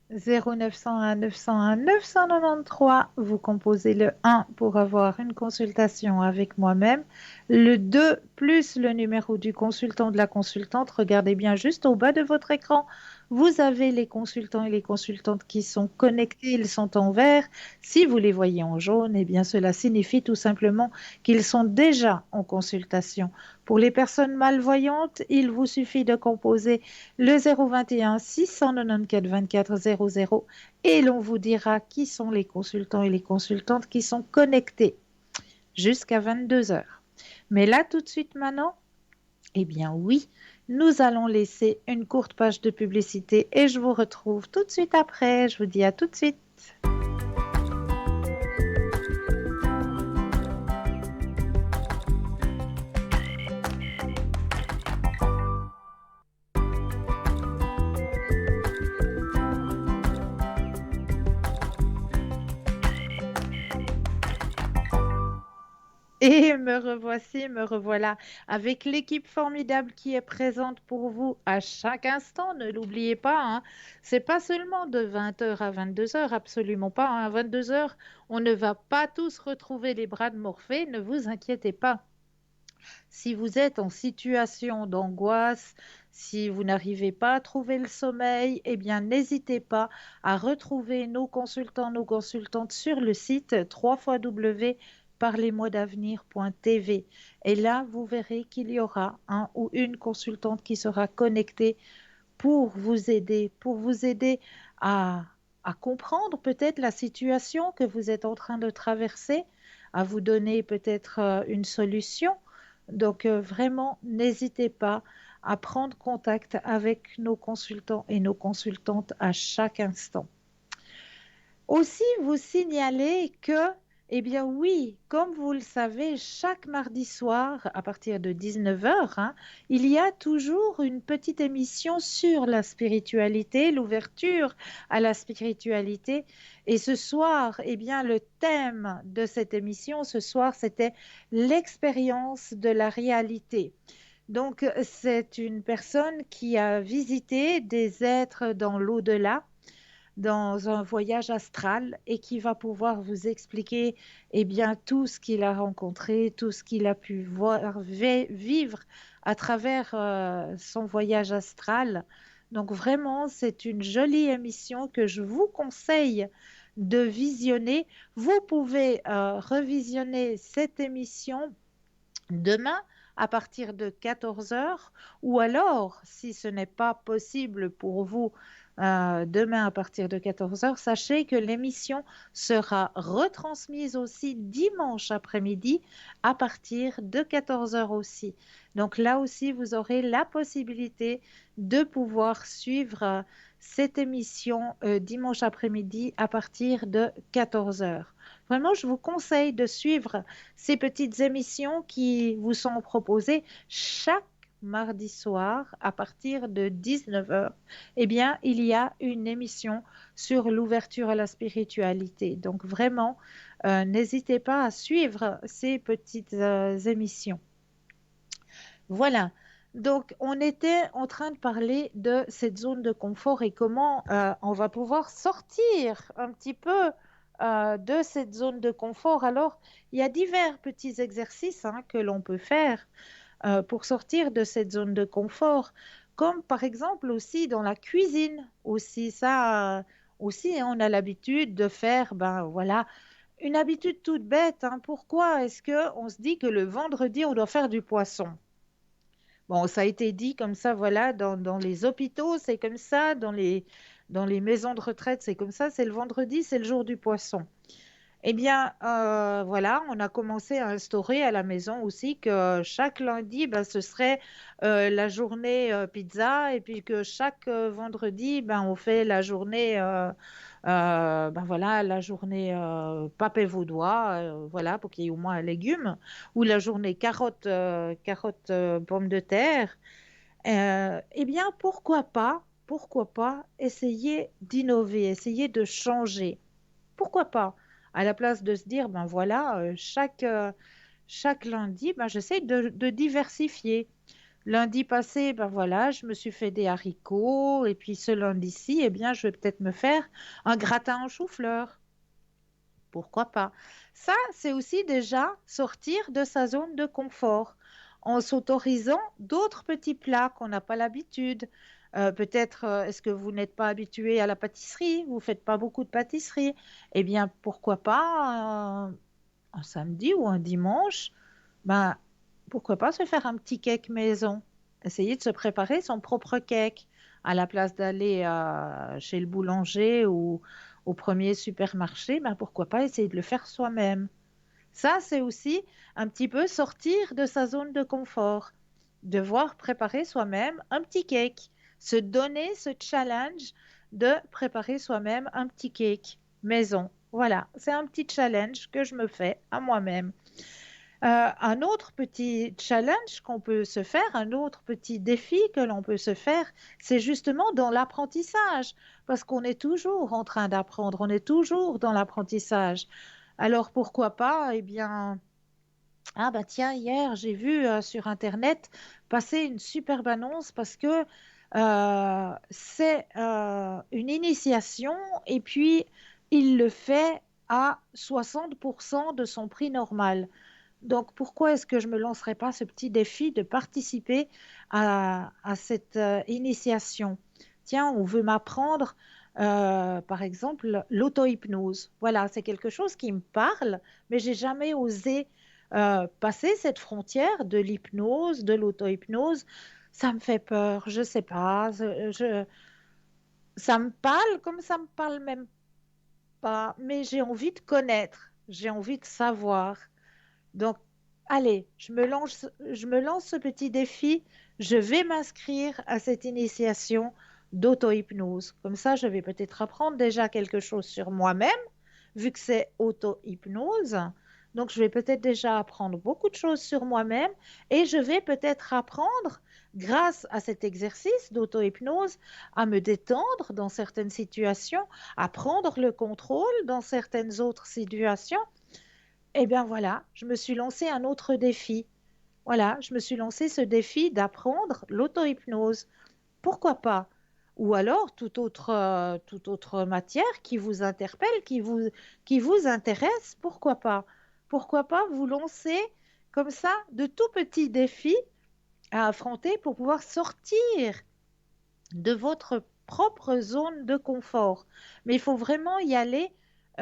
0901 901 993, vous composez le 1 pour avoir une consultation avec moi-même, le 2 plus le numéro du consultant ou de la consultante. Regardez bien juste au bas de votre écran, vous avez les consultants et les consultantes qui sont connectés, ils sont en vert. Si vous les voyez en jaune, eh bien cela signifie tout simplement qu'ils sont déjà en consultation. Pour les personnes malvoyantes, il vous suffit de composer le 021 694 24 00 et l'on vous dira qui sont les consultants et les consultantes qui sont connectés jusqu'à 22 heures. Mais là, tout de suite maintenant, eh bien oui, nous allons laisser une courte page de publicité et je vous retrouve tout de suite après. Je vous dis à tout de suite. Et me revoici, me revoilà avec l'équipe formidable qui est présente pour vous à chaque instant. Ne l'oubliez pas, hein. C'est pas seulement de 20 h à 22 h, absolument pas, hein. À 22 h, on ne va pas tous retrouver les bras de Morphée, ne vous inquiétez pas. Si vous êtes en situation d'angoisse, si vous n'arrivez pas à trouver le sommeil, eh bien n'hésitez pas à retrouver nos consultants, nos consultantes sur le site www.parlez-moi-d'avenir.tv. Et là, vous verrez qu'il y aura un ou une consultante qui sera connectée pour vous aider à, à comprendre peut-être la situation que vous êtes en train de traverser, à vous donner peut-être une solution. Donc vraiment, n'hésitez pas à prendre contact avec nos consultants et nos consultantes à chaque instant. Aussi, vous signaler que, eh bien oui, comme vous le savez, chaque mardi soir, à partir de 19 h, il y a toujours une petite émission sur la spiritualité, l'ouverture à la spiritualité. Et ce soir, eh bien, le thème de cette émission, ce soir, c'était l'expérience de la réalité. Donc, c'est une personne qui a visité des êtres dans l'au-delà, dans un voyage astral et qui va pouvoir vous expliquer eh bien, tout ce qu'il a rencontré, tout ce qu'il a pu voir, vivre à travers son voyage astral. Donc vraiment, c'est une jolie émission que je vous conseille de visionner. Vous pouvez revisionner cette émission demain à partir de 14 h ou alors, si ce n'est pas possible pour vous, demain à partir de 14 h, sachez que l'émission sera retransmise aussi dimanche après-midi à partir de 14 h aussi. Donc là aussi, vous aurez la possibilité de pouvoir suivre cette émission dimanche après-midi à partir de 14 h. Vraiment, je vous conseille de suivre ces petites émissions qui vous sont proposées chaque mardi soir à partir de 19 h. Eh bien, il y a une émission sur l'ouverture à la spiritualité. Donc vraiment, n'hésitez pas à suivre ces petites émissions. Voilà. Donc, on était en train de parler de cette zone de confort et comment on va pouvoir sortir un petit peu de cette zone de confort. Alors, il y a divers petits exercices que l'on peut faire pour sortir de cette zone de confort, comme par exemple aussi dans la cuisine. Aussi, ça, aussi, on a l'habitude de faire, ben voilà, une habitude toute bête. Pourquoi est-ce qu'on se dit que le vendredi, on doit faire du poisson? Bon, ça a été dit comme ça, voilà, dans les hôpitaux, c'est comme ça, dans les maisons de retraite, c'est comme ça, c'est le vendredi, c'est le jour du poisson. Eh bien, voilà, on a commencé à instaurer à la maison aussi que chaque lundi, ben, ce serait la journée pizza et puis que chaque vendredi, ben, on fait la journée, ben, voilà, la journée papé vaudois, voilà, pour qu'il y ait au moins un légume, ou la journée carottes, pommes de terre. Eh bien, pourquoi pas essayer d'innover, essayer de changer. Pourquoi pas? À la place de se dire, ben voilà, chaque lundi, ben, j'essaie de diversifier. Lundi passé, ben voilà, je me suis fait des haricots et puis ce lundi-ci, eh bien, je vais peut-être me faire un gratin en chou-fleur. Pourquoi pas? Ça, c'est aussi déjà sortir de sa zone de confort en s'autorisant d'autres petits plats qu'on n'a pas l'habitude. Peut-être, est-ce que vous n'êtes pas habitué à la pâtisserie? Vous faites pas beaucoup de pâtisserie? Eh bien, pourquoi pas un samedi ou un dimanche? Ben, pourquoi pas se faire un petit cake maison? Essayer de se préparer son propre cake à la place d'aller chez le boulanger ou au premier supermarché. Ben, pourquoi pas essayer de le faire soi-même? Ça, c'est aussi un petit peu sortir de sa zone de confort, devoir préparer soi-même un petit cake, se donner ce challenge de préparer soi-même un petit cake maison. Voilà, c'est un petit challenge que je me fais à moi-même. Un autre petit challenge qu'on peut se faire, un autre petit défi que l'on peut se faire, c'est justement dans l'apprentissage, parce qu'on est toujours en train d'apprendre, on est toujours dans l'apprentissage. Alors pourquoi pas, eh bien, ah bah tiens, hier j'ai vu sur Internet passer une superbe annonce parce que c'est une initiation et puis il le fait à 60% de son prix normal. Donc, pourquoi est-ce que je ne me lancerais pas ce petit défi de participer à cette initiation? Tiens, on veut m'apprendre, par exemple, l'auto-hypnose. Voilà, c'est quelque chose qui me parle, mais j'ai jamais osé passer cette frontière de l'hypnose, de l'auto-hypnose. Ça me fait peur, je sais pas. Ça me parle comme ça me parle même pas, mais j'ai envie de connaître, j'ai envie de savoir. Donc, allez, je me lance ce petit défi. Je vais m'inscrire à cette initiation d'auto-hypnose. Comme ça, je vais peut-être apprendre déjà quelque chose sur moi-même, vu que c'est auto-hypnose. Donc, je vais peut-être déjà apprendre beaucoup de choses sur moi-même et je vais peut-être apprendre, grâce à cet exercice d'auto-hypnose, à me détendre dans certaines situations, à prendre le contrôle dans certaines autres situations. Eh bien voilà, je me suis lancé un autre défi. Voilà, je me suis lancé ce défi d'apprendre l'auto-hypnose. Pourquoi pas? Ou alors toute autre matière qui vous interpelle, qui vous intéresse, pourquoi pas? Pourquoi pas vous lancer comme ça de tout petits défis à affronter pour pouvoir sortir de votre propre zone de confort. Mais il faut vraiment y aller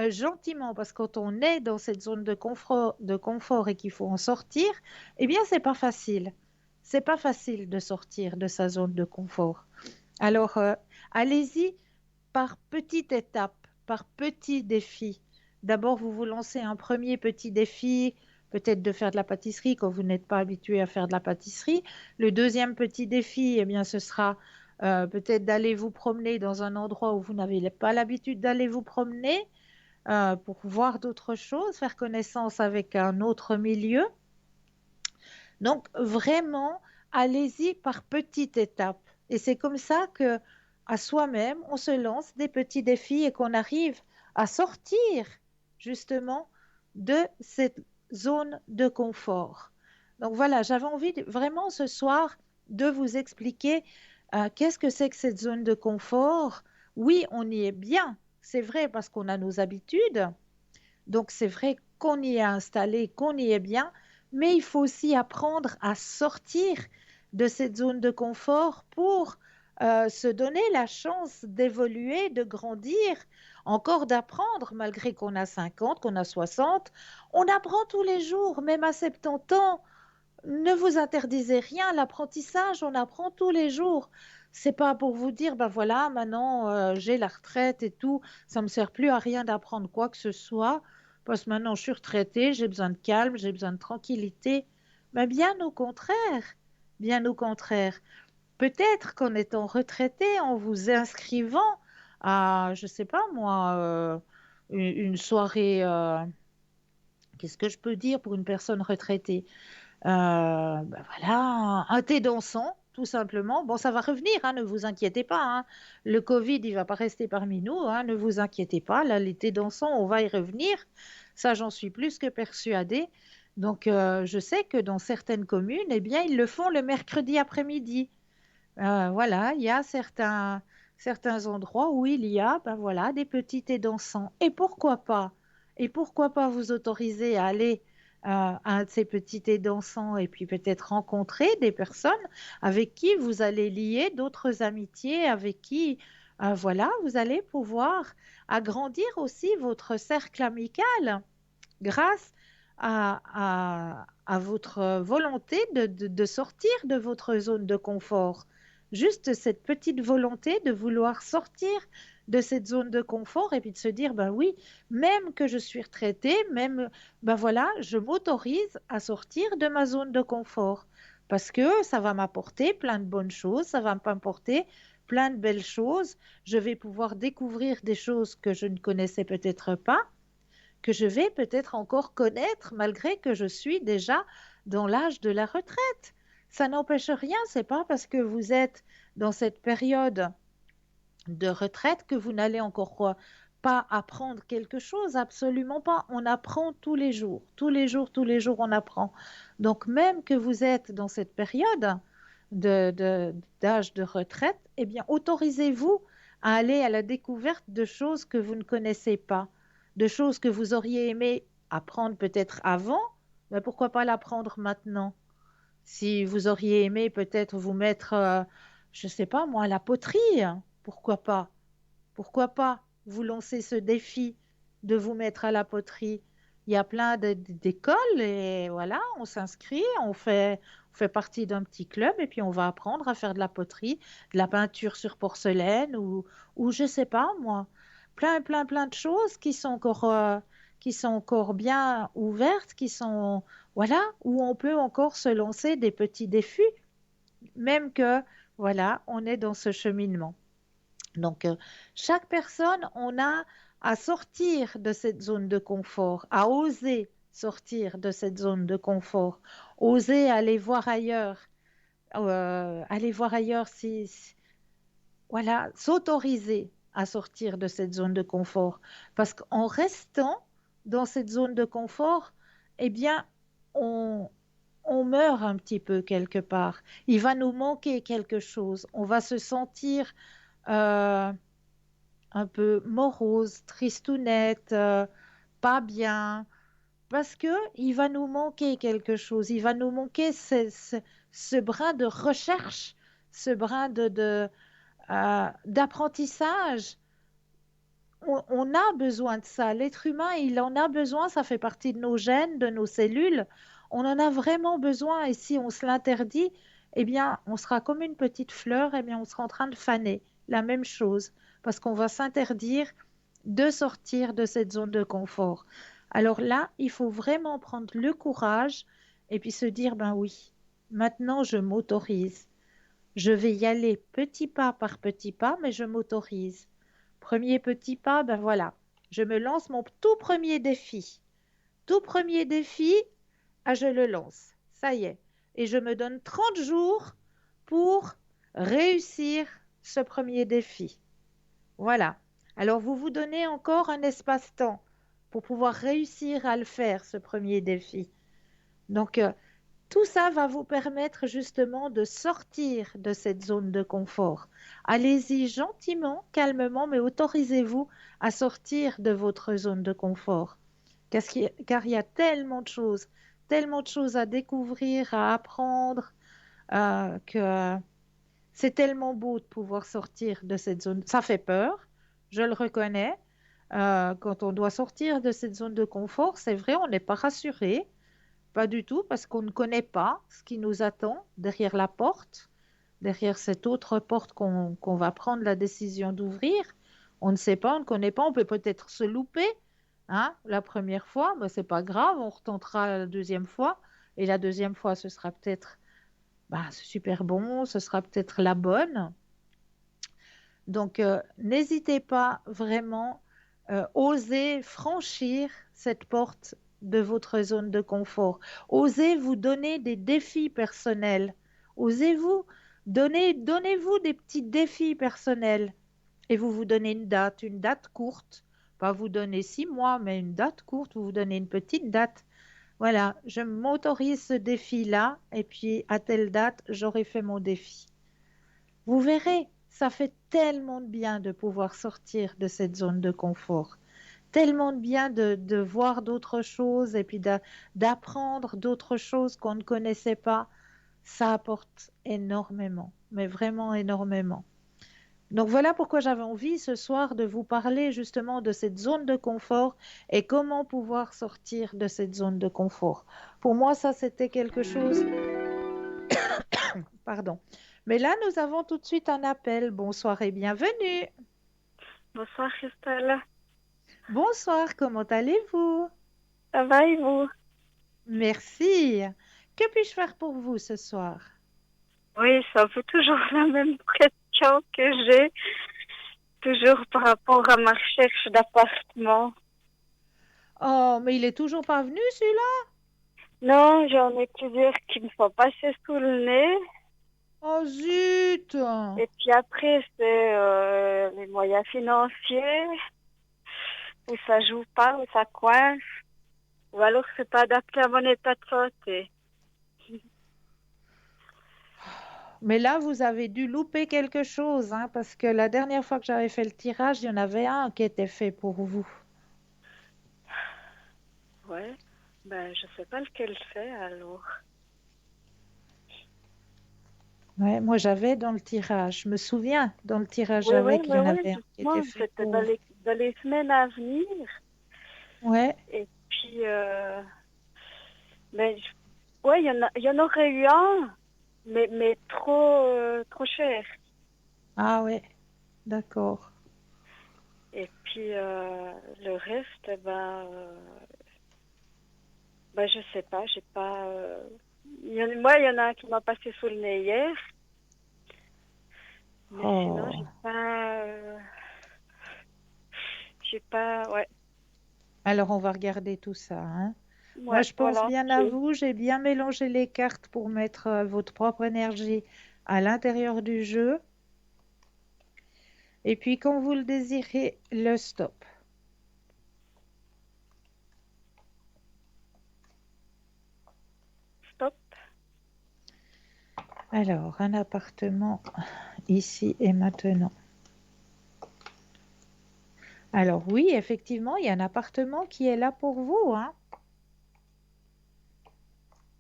gentiment parce que quand on est dans cette zone de confort et qu'il faut en sortir, eh bien, c'est pas facile. C'est pas facile de sortir de sa zone de confort. Alors, allez-y par petites étapes, par petits défis. D'abord, vous vous lancez un premier petit défi, peut-être de faire de la pâtisserie quand vous n'êtes pas habitué à faire de la pâtisserie. Le deuxième petit défi, eh bien, ce sera peut-être d'aller vous promener dans un endroit où vous n'avez pas l'habitude d'aller vous promener pour voir d'autres choses, faire connaissance avec un autre milieu. Donc, vraiment, allez-y par petites étapes. Et c'est comme ça que, à soi-même, on se lance des petits défis et qu'on arrive à sortir justement de cette zone de confort. Donc voilà, j'avais envie vraiment ce soir de vous expliquer qu'est-ce que c'est que cette zone de confort. Oui, on y est bien, c'est vrai parce qu'on a nos habitudes, donc c'est vrai qu'on y est installé, qu'on y est bien, mais il faut aussi apprendre à sortir de cette zone de confort pour se donner la chance d'évoluer, de grandir, encore d'apprendre, malgré qu'on a 50, qu'on a 60. On apprend tous les jours, même à 70 ans. Ne vous interdisez rien, l'apprentissage, on apprend tous les jours. C'est pas pour vous dire, ben voilà, maintenant j'ai la retraite et tout, ça me sert plus à rien d'apprendre quoi que ce soit, parce que maintenant je suis retraitée, j'ai besoin de calme, j'ai besoin de tranquillité. Mais bien au contraire, bien au contraire. Peut-être qu'en étant retraité, en vous inscrivant à, je sais pas moi, une soirée, qu'est-ce que je peux dire pour une personne retraitée? Ben voilà, un thé dansant, tout simplement. Bon, ça va revenir, hein, ne vous inquiétez pas, hein. Le Covid, il va pas rester parmi nous, hein, ne vous inquiétez pas. Là, l'été dansant, on va y revenir. Ça, j'en suis plus que persuadée. Donc, je sais que dans certaines communes, eh bien, ils le font le mercredi après-midi. Voilà, il y a certains endroits où il y a, ben voilà, des petits thés dansants. Et pourquoi pas? Et pourquoi pas vous autoriser à aller à un de ces petits thés dansants et puis peut-être rencontrer des personnes avec qui vous allez lier d'autres amitiés, avec qui, voilà, vous allez pouvoir agrandir aussi votre cercle amical grâce à votre volonté de sortir de votre zone de confort. Juste cette petite volonté de vouloir sortir de cette zone de confort et puis de se dire, ben oui, même que je suis retraitée, même, ben voilà, je m'autorise à sortir de ma zone de confort parce que ça va m'apporter plein de bonnes choses, ça va m'apporter plein de belles choses, je vais pouvoir découvrir des choses que je ne connaissais peut-être pas, que je vais peut-être encore connaître malgré que je suis déjà dans l'âge de la retraite. Ça n'empêche rien, c'est pas parce que vous êtes dans cette période de retraite que vous n'allez encore pas apprendre quelque chose, absolument pas. On apprend tous les jours, tous les jours, tous les jours, on apprend. Donc même que vous êtes dans cette période d'âge de retraite, eh bien, autorisez-vous à aller à la découverte de choses que vous ne connaissez pas, de choses que vous auriez aimé apprendre peut-être avant, mais pourquoi pas l'apprendre maintenant? Si vous auriez aimé peut-être vous mettre, je ne sais pas moi, à la poterie, hein, pourquoi pas? Pourquoi pas vous lancer ce défi de vous mettre à la poterie? Il y a plein d'écoles et voilà, on s'inscrit, on fait partie d'un petit club et puis on va apprendre à faire de la poterie, de la peinture sur porcelaine ou je sais pas moi, plein, plein, plein de choses qui sont encore bien ouvertes, voilà, où on peut encore se lancer des petits défis, même que, voilà, on est dans ce cheminement. Donc, chaque personne, on a à sortir de cette zone de confort, à oser sortir de cette zone de confort, oser aller voir ailleurs voilà, s'autoriser à sortir de cette zone de confort. Parce qu'en restant dans cette zone de confort, eh bien, on, on meurt un petit peu quelque part. Il va nous manquer quelque chose. On va se sentir euh, un peu morose, tristounette, pas bien, parce que il va nous manquer quelque chose. Il va nous manquer ce brin de recherche, ce brin d'apprentissage. On a besoin de ça. L'être humain, il en a besoin. Ça fait partie de nos gènes, de nos cellules. On en a vraiment besoin. Et si on se l'interdit, eh bien, on sera comme une petite fleur. Eh bien, on sera en train de faner. La même chose. Parce qu'on va s'interdire de sortir de cette zone de confort. Alors là, il faut vraiment prendre le courage et puis se dire, ben oui, maintenant je m'autorise. Je vais y aller petit pas par petit pas, mais je m'autorise. Premier petit pas, ben voilà, je me lance mon tout premier défi. Tout premier défi, je le lance. Ça y est. Et je me donne 30 jours pour réussir ce premier défi. Voilà. Alors, vous vous donnez encore un espace-temps pour pouvoir réussir à le faire, ce premier défi. Donc, tout ça va vous permettre justement de sortir de cette zone de confort. Allez-y gentiment, calmement, mais autorisez-vous à sortir de votre zone de confort. Car il y a tellement de choses à découvrir, à apprendre, que c'est tellement beau de pouvoir sortir de cette zone. Ça fait peur, je le reconnais. Quand on doit sortir de cette zone de confort, c'est vrai, on n'est pas rassuré. Pas du tout, parce qu'on ne connaît pas ce qui nous attend derrière la porte, derrière cette autre porte qu'on va prendre la décision d'ouvrir. On ne sait pas, on ne connaît pas, on peut peut-être se louper, hein, la première fois, mais c'est pas grave, on retentera la deuxième fois, et la deuxième fois, ce sera peut-être c'est super bon, ce sera peut-être la bonne. Donc, n'hésitez pas vraiment, osez franchir cette porte de votre zone de confort. Osez vous donner des défis personnels. Osez-vous Donnez-vous des petits défis personnels et vous vous donnez une date courte. Pas vous donner 6 mois, mais une date courte, vous vous donnez une petite date. Voilà, je m'autorise ce défi-là et puis à telle date, j'aurai fait mon défi. Vous verrez, ça fait tellement de bien de pouvoir sortir de cette zone de confort. Tellement de bien de voir d'autres choses et puis d'apprendre d'autres choses qu'on ne connaissait pas. Ça apporte énormément, mais vraiment énormément. Donc voilà pourquoi j'avais envie ce soir de vous parler justement de cette zone de confort et comment pouvoir sortir de cette zone de confort. Pour moi, ça, c'était quelque chose, pardon. Mais là, nous avons tout de suite un appel. Bonsoir et bienvenue. Bonsoir Christelle, Bonsoir, comment allez-vous? ça va et vous? Merci. Que puis-je faire pour vous ce soir? Oui, c'est un peu toujours la même question que j'ai, toujours par rapport à ma recherche d'appartement. Oh, mais il est toujours pas venu celui-là? Non, j'en ai plusieurs qui me sont passés sous le nez. Oh zut! Et puis après, c'est les moyens financiers, où ça joue pas, où ça coince, ou alors c'est pas adapté à mon état de santé. Mais là, vous avez dû louper quelque chose, hein, parce que la dernière fois que j'avais fait le tirage, il y en avait un qui était fait pour vous. Ouais, ben je sais pas lequel c'est alors. Ouais, moi, j'avais dans le tirage. Je me souviens, dans le tirage, j'avais qu'il y en Oui, avait un qui était justement, fait c'était pour vous. dans les semaines à venir. Ouais. Et puis, ben, ouais, il y en aurait eu un, mais trop cher. Ah ouais, d'accord. Et puis, le reste, ben, je sais pas, j'ai pas. Moi, il y en a un qui m'a passé sous le nez hier, mais sinon, Oh. j'ai pas, ouais, Alors, on va regarder tout ça, hein. Moi, ouais, je pense voilà. bien à vous. J'ai bien mélangé les cartes pour mettre votre propre énergie à l'intérieur du jeu. Et puis, quand vous le désirez, le stop. Stop. Alors, un appartement ici et maintenant. Alors oui, effectivement, il y a un appartement qui est là pour vous, hein.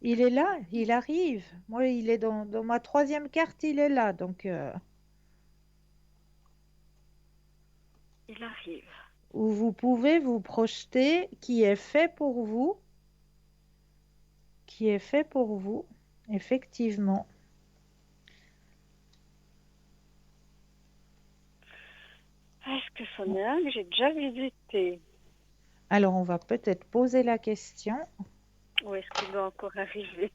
Il est là, il arrive. Moi, il est dans ma troisième carte, il est là. Donc, Il arrive. où vous pouvez vous projeter, qui est fait pour vous, qui est fait pour vous, effectivement. Est-ce que c'en est un que j'ai déjà visité? Alors, on va peut-être poser la question. Ou est-ce qu'il doit encore arriver?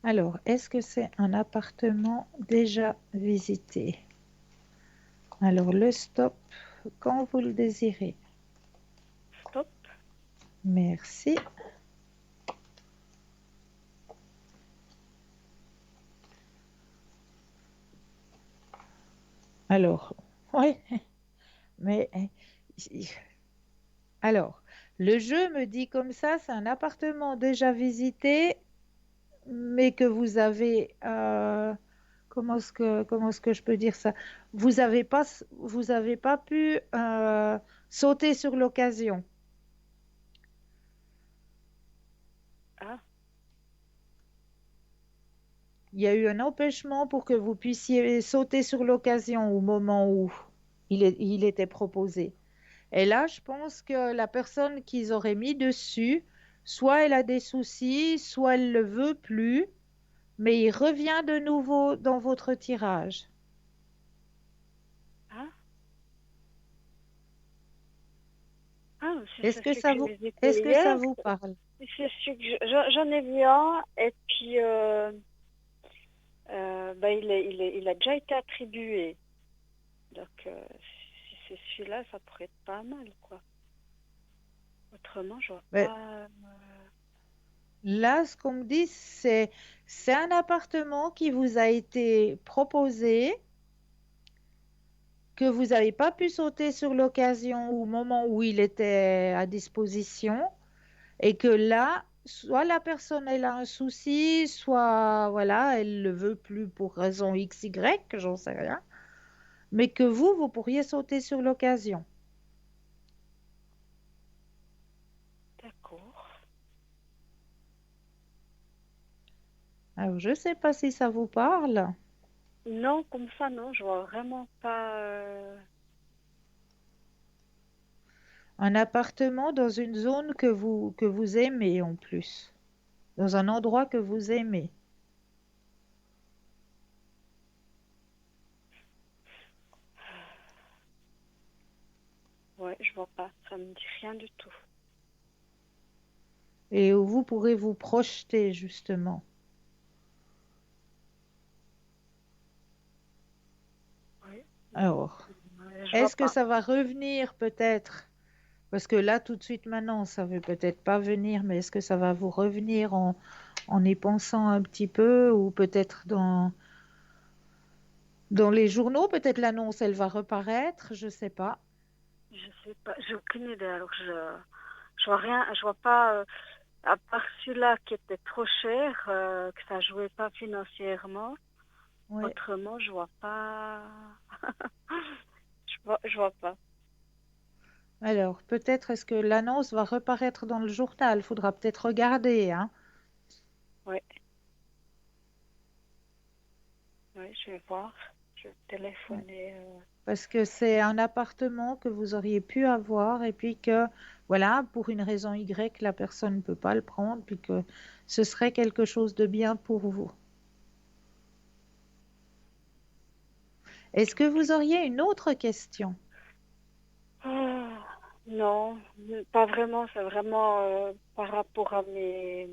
Alors, est-ce que c'est un appartement déjà visité? Alors, le stop, quand vous le désirez. Stop. Merci. Alors, oui, mais alors, le jeu me dit comme ça, c'est un appartement déjà visité, mais que vous avez, comment est-ce que je peux dire ça? Vous avez pas pu sauter sur l'occasion. Ah, Il y a eu un empêchement pour que vous puissiez sauter sur l'occasion au moment où il était proposé. Et là, je pense que la personne qu'ils auraient mis dessus, soit elle a des soucis, soit elle le veut plus, mais il revient de nouveau dans votre tirage. ah, ah, si Est-ce c'est que celui que ça j'ai vous, visité est-ce que ça hier. vous parle? Si c'est celui que j'en ai vu un, et puis il a déjà été attribué. Donc, si c'est celui-là, ça pourrait être pas mal, quoi. Autrement, je vois Mais pas. Là, ce qu'on me dit, c'est un appartement qui vous a été proposé, que vous n'avez pas pu sauter sur l'occasion au moment où il était à disposition, et que là, soit la personne elle a un souci, soit voilà, elle le veut plus pour raison X, Y, j'en sais rien, mais que vous pourriez sauter sur l'occasion. D'accord. Alors, je ne sais pas si ça vous parle. Non, comme ça, non, je vois vraiment pas. Un appartement dans une zone que vous aimez en plus, dans un endroit que vous aimez. Ouais, je vois pas. Ça me dit rien du tout. Et où vous pourrez vous projeter justement. Oui, Alors, je vois est-ce que pas. ça va revenir peut-être? Parce que là, tout de suite maintenant, ça ne veut peut-être pas venir, mais est-ce que ça va vous revenir en y pensant un petit peu ou peut-être dans les journaux, peut-être l'annonce, elle va reparaître, je ne sais pas. Je sais pas. J'ai aucune idée. Alors je vois rien. Je vois pas. À part celui-là qui était trop cher, que ça jouait pas financièrement. Oui. Autrement, je vois pas. Je vois pas. Alors, peut-être est-ce que l'annonce va reparaître dans le journal? Il faudra peut-être regarder, hein, Ouais, ouais, je vais voir. Je vais téléphoner. parce que c'est un appartement que vous auriez pu avoir et puis que, voilà, pour une raison Y, la personne ne peut pas le prendre, puis que ce serait quelque chose de bien pour vous. Est-ce que vous auriez une autre question Ah, non, pas vraiment. C'est vraiment par rapport à mes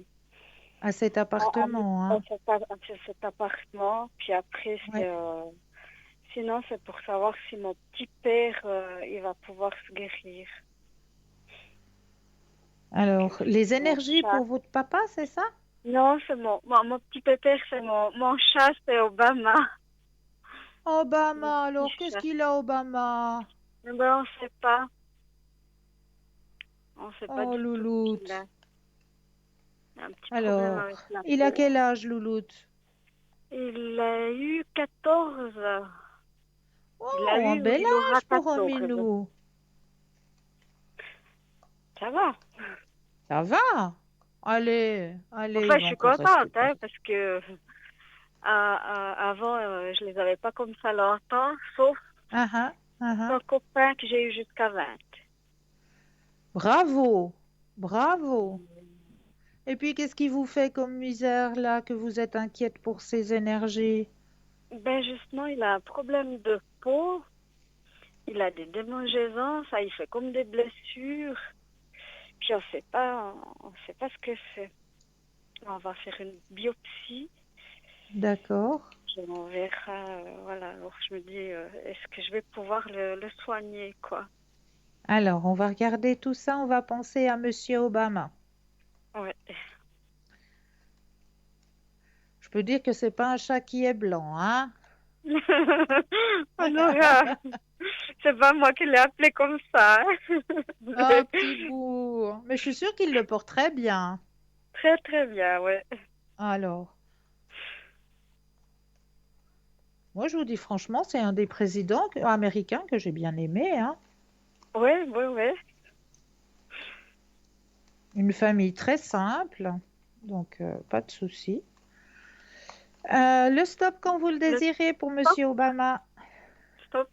à cet appartement, à hein? cet appartement. Puis après, Ouais. sinon, c'est pour savoir si mon petit père il va pouvoir se guérir. Que Alors, les mon énergies chat. pour votre papa, c'est ça? Non, c'est mon petit pépère, c'est mon chat, c'est Obama. Mon Obama, petit alors qu'est-ce chat. qu'il a, Obama? Mais ben, on sait pas. On sait pas Oh, du tout ce qu'il louloute. a. Il a un petit problème avec Alors, la il a peau. quel âge, louloute? Il a eu 14. Oh, un bel Il aura âge pour un 14. minou. Ça va. Ça va. Allez, allez, Enfin, il je va suis encore rester contente, pas. hein, parce que avant, je les avais pas comme ça longtemps, sauf Ah ah, ah ah. un copain que j'ai eu jusqu'à 20. Bravo, bravo. Et puis, qu'est-ce qui vous fait comme misère là, que vous êtes inquiète pour ces énergies? Ben justement, il a un problème de peau, il a des démangeaisons, ça il fait comme des blessures. Puis on sait pas ce que c'est. On va faire une biopsie, D'accord. puis on verra. Voilà. Alors je me dis, est-ce que je vais pouvoir le soigner, quoi? Alors, on va regarder tout ça, on va penser à Monsieur Obama. Ouais. Je peux dire que c'est pas un chat qui est blanc, hein? On aura. C'est pas moi qui l'ai appelé comme ça, hein. Un petit bout. Mais je suis sûre qu'il le porte très bien. Très très bien, ouais. Alors, moi, je vous dis franchement, c'est un des présidents américains que j'ai bien aimé, hein. Ouais, ouais, ouais. Une famille très simple, donc pas de souci. Le stop quand vous le Le désirez pour stop, Monsieur Obama. stop.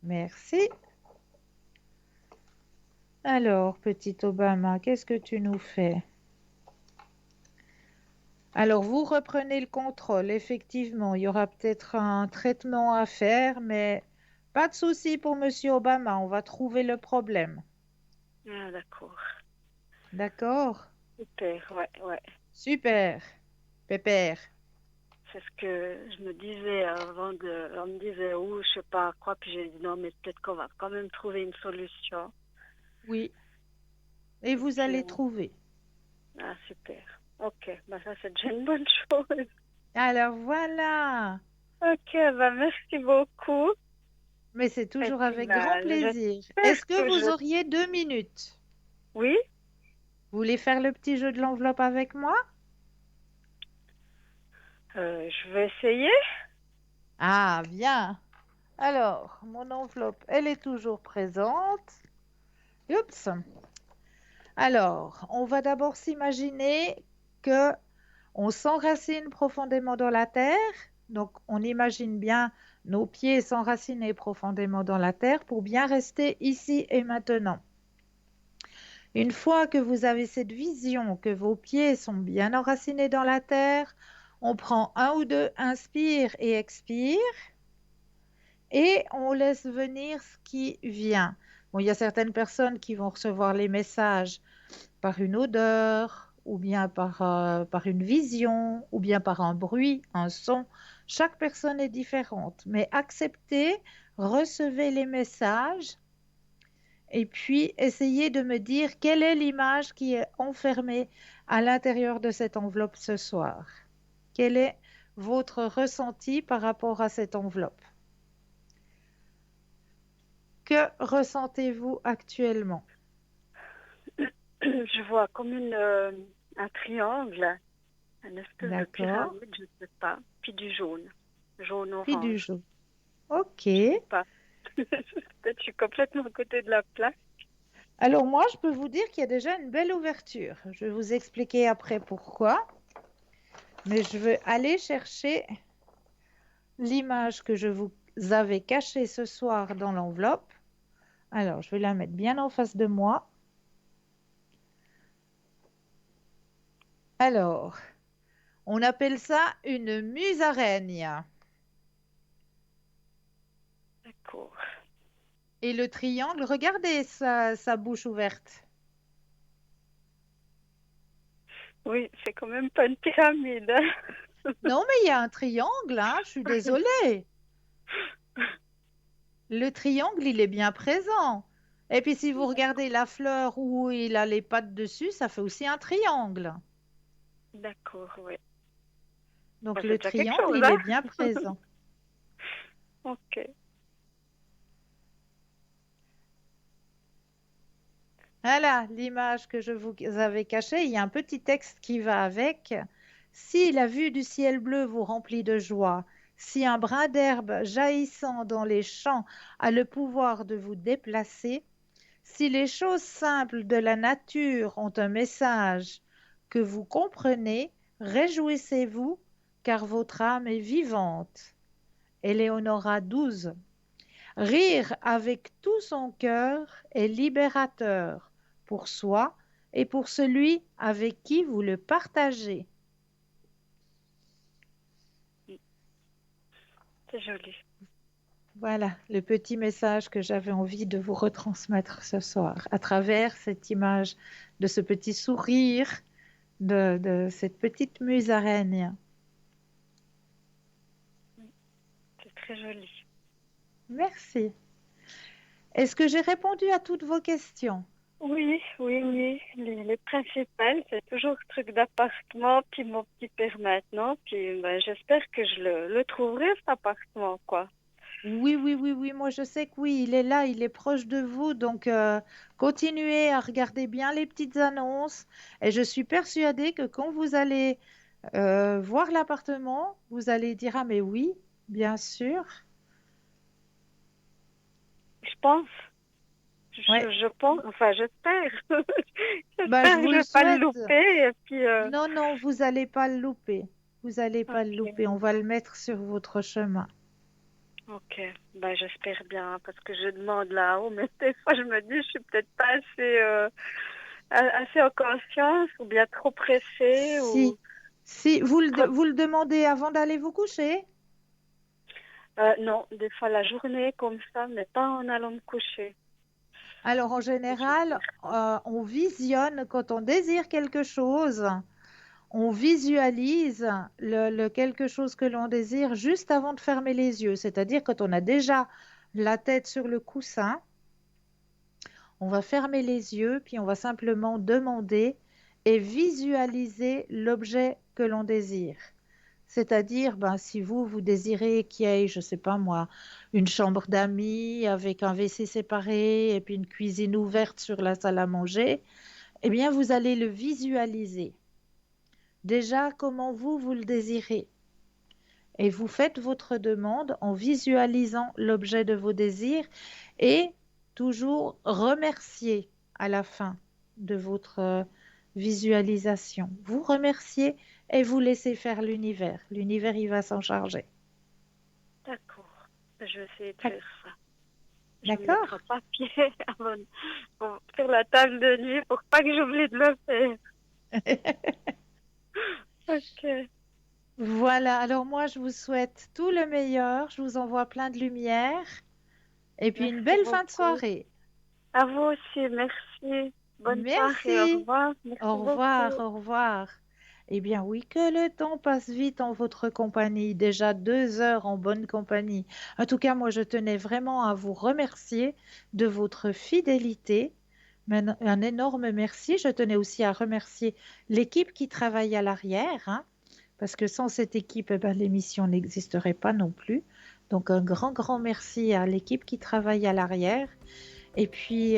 Merci. Alors, petit Obama, qu'est-ce que tu nous fais? Alors, vous reprenez le contrôle. Effectivement, il y aura peut-être un traitement à faire, mais pas de souci pour Monsieur Obama. On va trouver le problème. Ah, d'accord. D'accord? Super, ouais, ouais. Super. Pépère. C'est ce que je me disais on me disait, ou je sais pas quoi, puis j'ai dit non, mais peut-être qu'on va quand même trouver une solution. Oui. Et Et vous puis, allez trouver. Ah, super. Ok, bah ça c'est déjà une bonne chose. Alors voilà. Ok, bah merci beaucoup. Mais c'est Et toujours puis, avec grand bah, plaisir. j'espère Est-ce que que vous je... auriez 2 minutes? Oui, Vous voulez faire le petit jeu de l'enveloppe avec moi? je vais essayer. Ah, bien. Alors, mon enveloppe, elle est toujours présente. Oups. Alors, on va d'abord s'imaginer que on s'enracine profondément dans la terre. Donc, on imagine bien nos pieds s'enraciner profondément dans la terre pour bien rester ici et maintenant. Une fois que vous avez cette vision que vos pieds sont bien enracinés dans la terre, on prend un ou deux inspire et expire et on laisse venir ce qui vient. Bon, il y a certaines personnes qui vont recevoir les messages par une odeur, ou bien par une vision, ou bien par un bruit, un son. Chaque personne est différente, mais acceptez, recevez les messages et puis essayez de me dire quelle est l'image qui est enfermée à l'intérieur de cette enveloppe ce soir. Quel est votre ressenti par rapport à cette enveloppe? Que ressentez-vous actuellement? Je vois comme un triangle, une espèce de D'accord. pyramide, je ne sais pas, puis du jaune, Puis du jaune-orange. jaune. Ok. Je sais pas. Peut-être je suis complètement à côté de la plaque. Alors moi, je peux vous dire qu'il y a déjà une belle ouverture. Je vais vous expliquer après pourquoi, mais je vais aller chercher l'image que je vous avais cachée ce soir dans l'enveloppe. Alors, je vais la mettre bien en face de moi. Alors, on appelle ça une musaraigne. D'accord. Et le triangle, regardez sa bouche ouverte. Oui, c'est quand même pas une pyramide, hein. Non, mais il y a un triangle, hein, je suis désolée. Le triangle, il est bien présent. Et puis si vous regardez la fleur où il a les pattes dessus, ça fait aussi un triangle. D'accord, oui. Donc Bah, c'est le déjà quelque triangle, chose, il est hein? bien présent. Ok. Voilà l'image que je vous avais cachée. Il y a un petit texte qui va avec. Si la vue du ciel bleu vous remplit de joie, si un brin d'herbe jaillissant dans les champs a le pouvoir de vous déplacer, si les choses simples de la nature ont un message que vous comprenez, réjouissez-vous, car votre âme est vivante. Éléonora 12. Rire avec tout son cœur est libérateur pour soi et pour celui avec qui vous le partagez. C'est joli. Voilà le petit message que j'avais envie de vous retransmettre ce soir à travers cette image de ce petit sourire de cette petite musaraigne. C'est très joli. Merci. Est-ce que j'ai répondu à toutes vos questions? Oui, oui, oui. Les principales, c'est toujours le truc d'appartement, puis mon petit père maintenant. Puis ben, j'espère que je le trouverai, cet appartement, quoi. Oui, oui, oui, oui, moi je sais que oui, il est là, il est proche de vous, donc continuez à regarder bien les petites annonces et je suis persuadée que quand vous allez voir l'appartement, vous allez dire, ah mais oui, bien sûr. Je pense. Ouais, Je pense, enfin, j'espère. bah, je J'espère que vous je le vais pas le souhaite. louper. Et puis, Non, non, vous n'allez pas le louper. Vous n'allez pas le ok, louper, on va le mettre sur votre chemin. ok. Ben, j'espère bien, parce que je demande là-haut, mais des fois, je me dis, je suis peut-être pas assez, assez en conscience, ou bien trop pressée, Si, ou si trop... vous le demandez avant d'aller vous coucher. Non, des fois, la journée comme ça, mais pas en allant me coucher. Alors, en Je général, perds pas. on visionne quand on désire quelque chose, on visualise le quelque chose que l'on désire juste avant de fermer les yeux. C'est-à-dire quand on a déjà la tête sur le coussin, on va fermer les yeux, puis on va simplement demander et visualiser l'objet que l'on désire. C'est-à-dire, si vous désirez qu'il y ait, je ne sais pas moi, une chambre d'amis avec un WC séparé et puis une cuisine ouverte sur la salle à manger, eh bien, vous allez le visualiser. Déjà, comment vous le désirez. Et vous faites votre demande en visualisant l'objet de vos désirs et toujours remercier à la fin de votre visualisation. Vous remerciez et vous laissez faire l'univers. L'univers, il va s'en charger. D'accord. Je vais essayer de faire ça. Je vais D'accord. mettre un papier pour faire la table de nuit pour pas que j'oublie de le faire. Ok. Voilà, alors moi je vous souhaite tout le meilleur, je vous envoie plein de lumière et puis une Merci belle fin de beaucoup. soirée. À vous aussi, merci. Bonne soirée, au Merci. revoir. Merci Au revoir, beaucoup. au revoir. Eh bien oui, que le temps passe vite en votre compagnie, déjà 2 heures en bonne compagnie. En tout cas, moi je tenais vraiment à vous remercier de votre fidélité. Un énorme merci. Je tenais aussi à remercier l'équipe qui travaille à l'arrière, hein, parce que sans cette équipe, l'émission n'existerait pas non plus. Donc un grand, grand merci à l'équipe qui travaille à l'arrière. Et puis,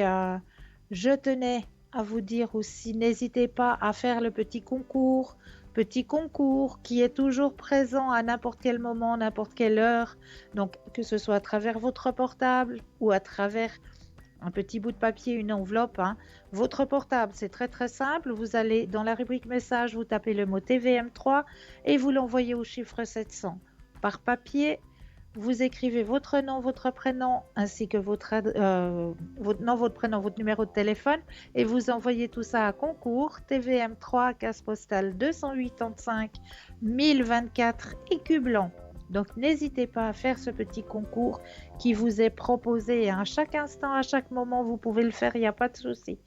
je tenais à vous dire aussi, n'hésitez pas à faire le petit concours qui est toujours présent à n'importe quel moment, n'importe quelle heure. Donc, que ce soit à travers votre portable ou à travers un petit bout de papier, une enveloppe, hein. Votre portable, c'est très très simple. Vous allez dans la rubrique message, vous tapez le mot TVM3 et vous l'envoyez au chiffre 700. Par papier, vous écrivez votre nom, votre prénom, ainsi que votre nom, votre prénom, votre numéro de téléphone et vous envoyez tout ça à concours TVM3, case postale 285 1024 Écu Blanc. Donc n'hésitez pas à faire ce petit concours qui vous est proposé à chaque instant, à chaque moment, vous pouvez le faire, il n'y a pas de souci.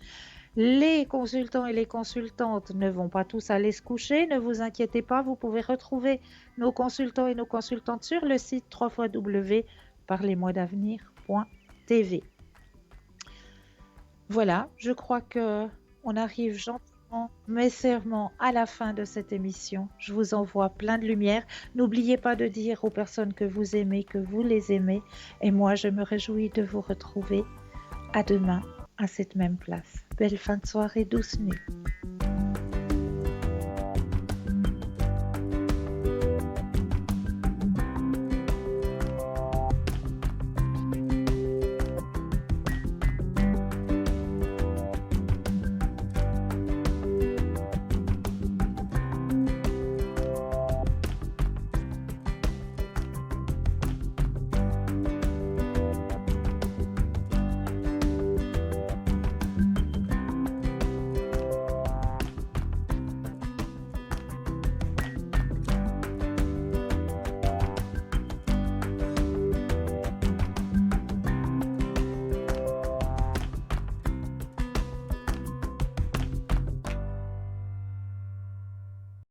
Les consultants et les consultantes ne vont pas tous aller se coucher, ne vous inquiétez pas, vous pouvez retrouver nos consultants et nos consultantes sur le site www.parlez-moi-d'avenir.tv. Voilà, je crois qu'on arrive gentiment mais sûrement à la fin de cette émission. Je vous envoie plein de lumière. N'oubliez pas de dire aux personnes que vous aimez, que vous les aimez. Et moi, je me réjouis de vous retrouver à demain à cette même place. Belle fin de soirée, douce nuit.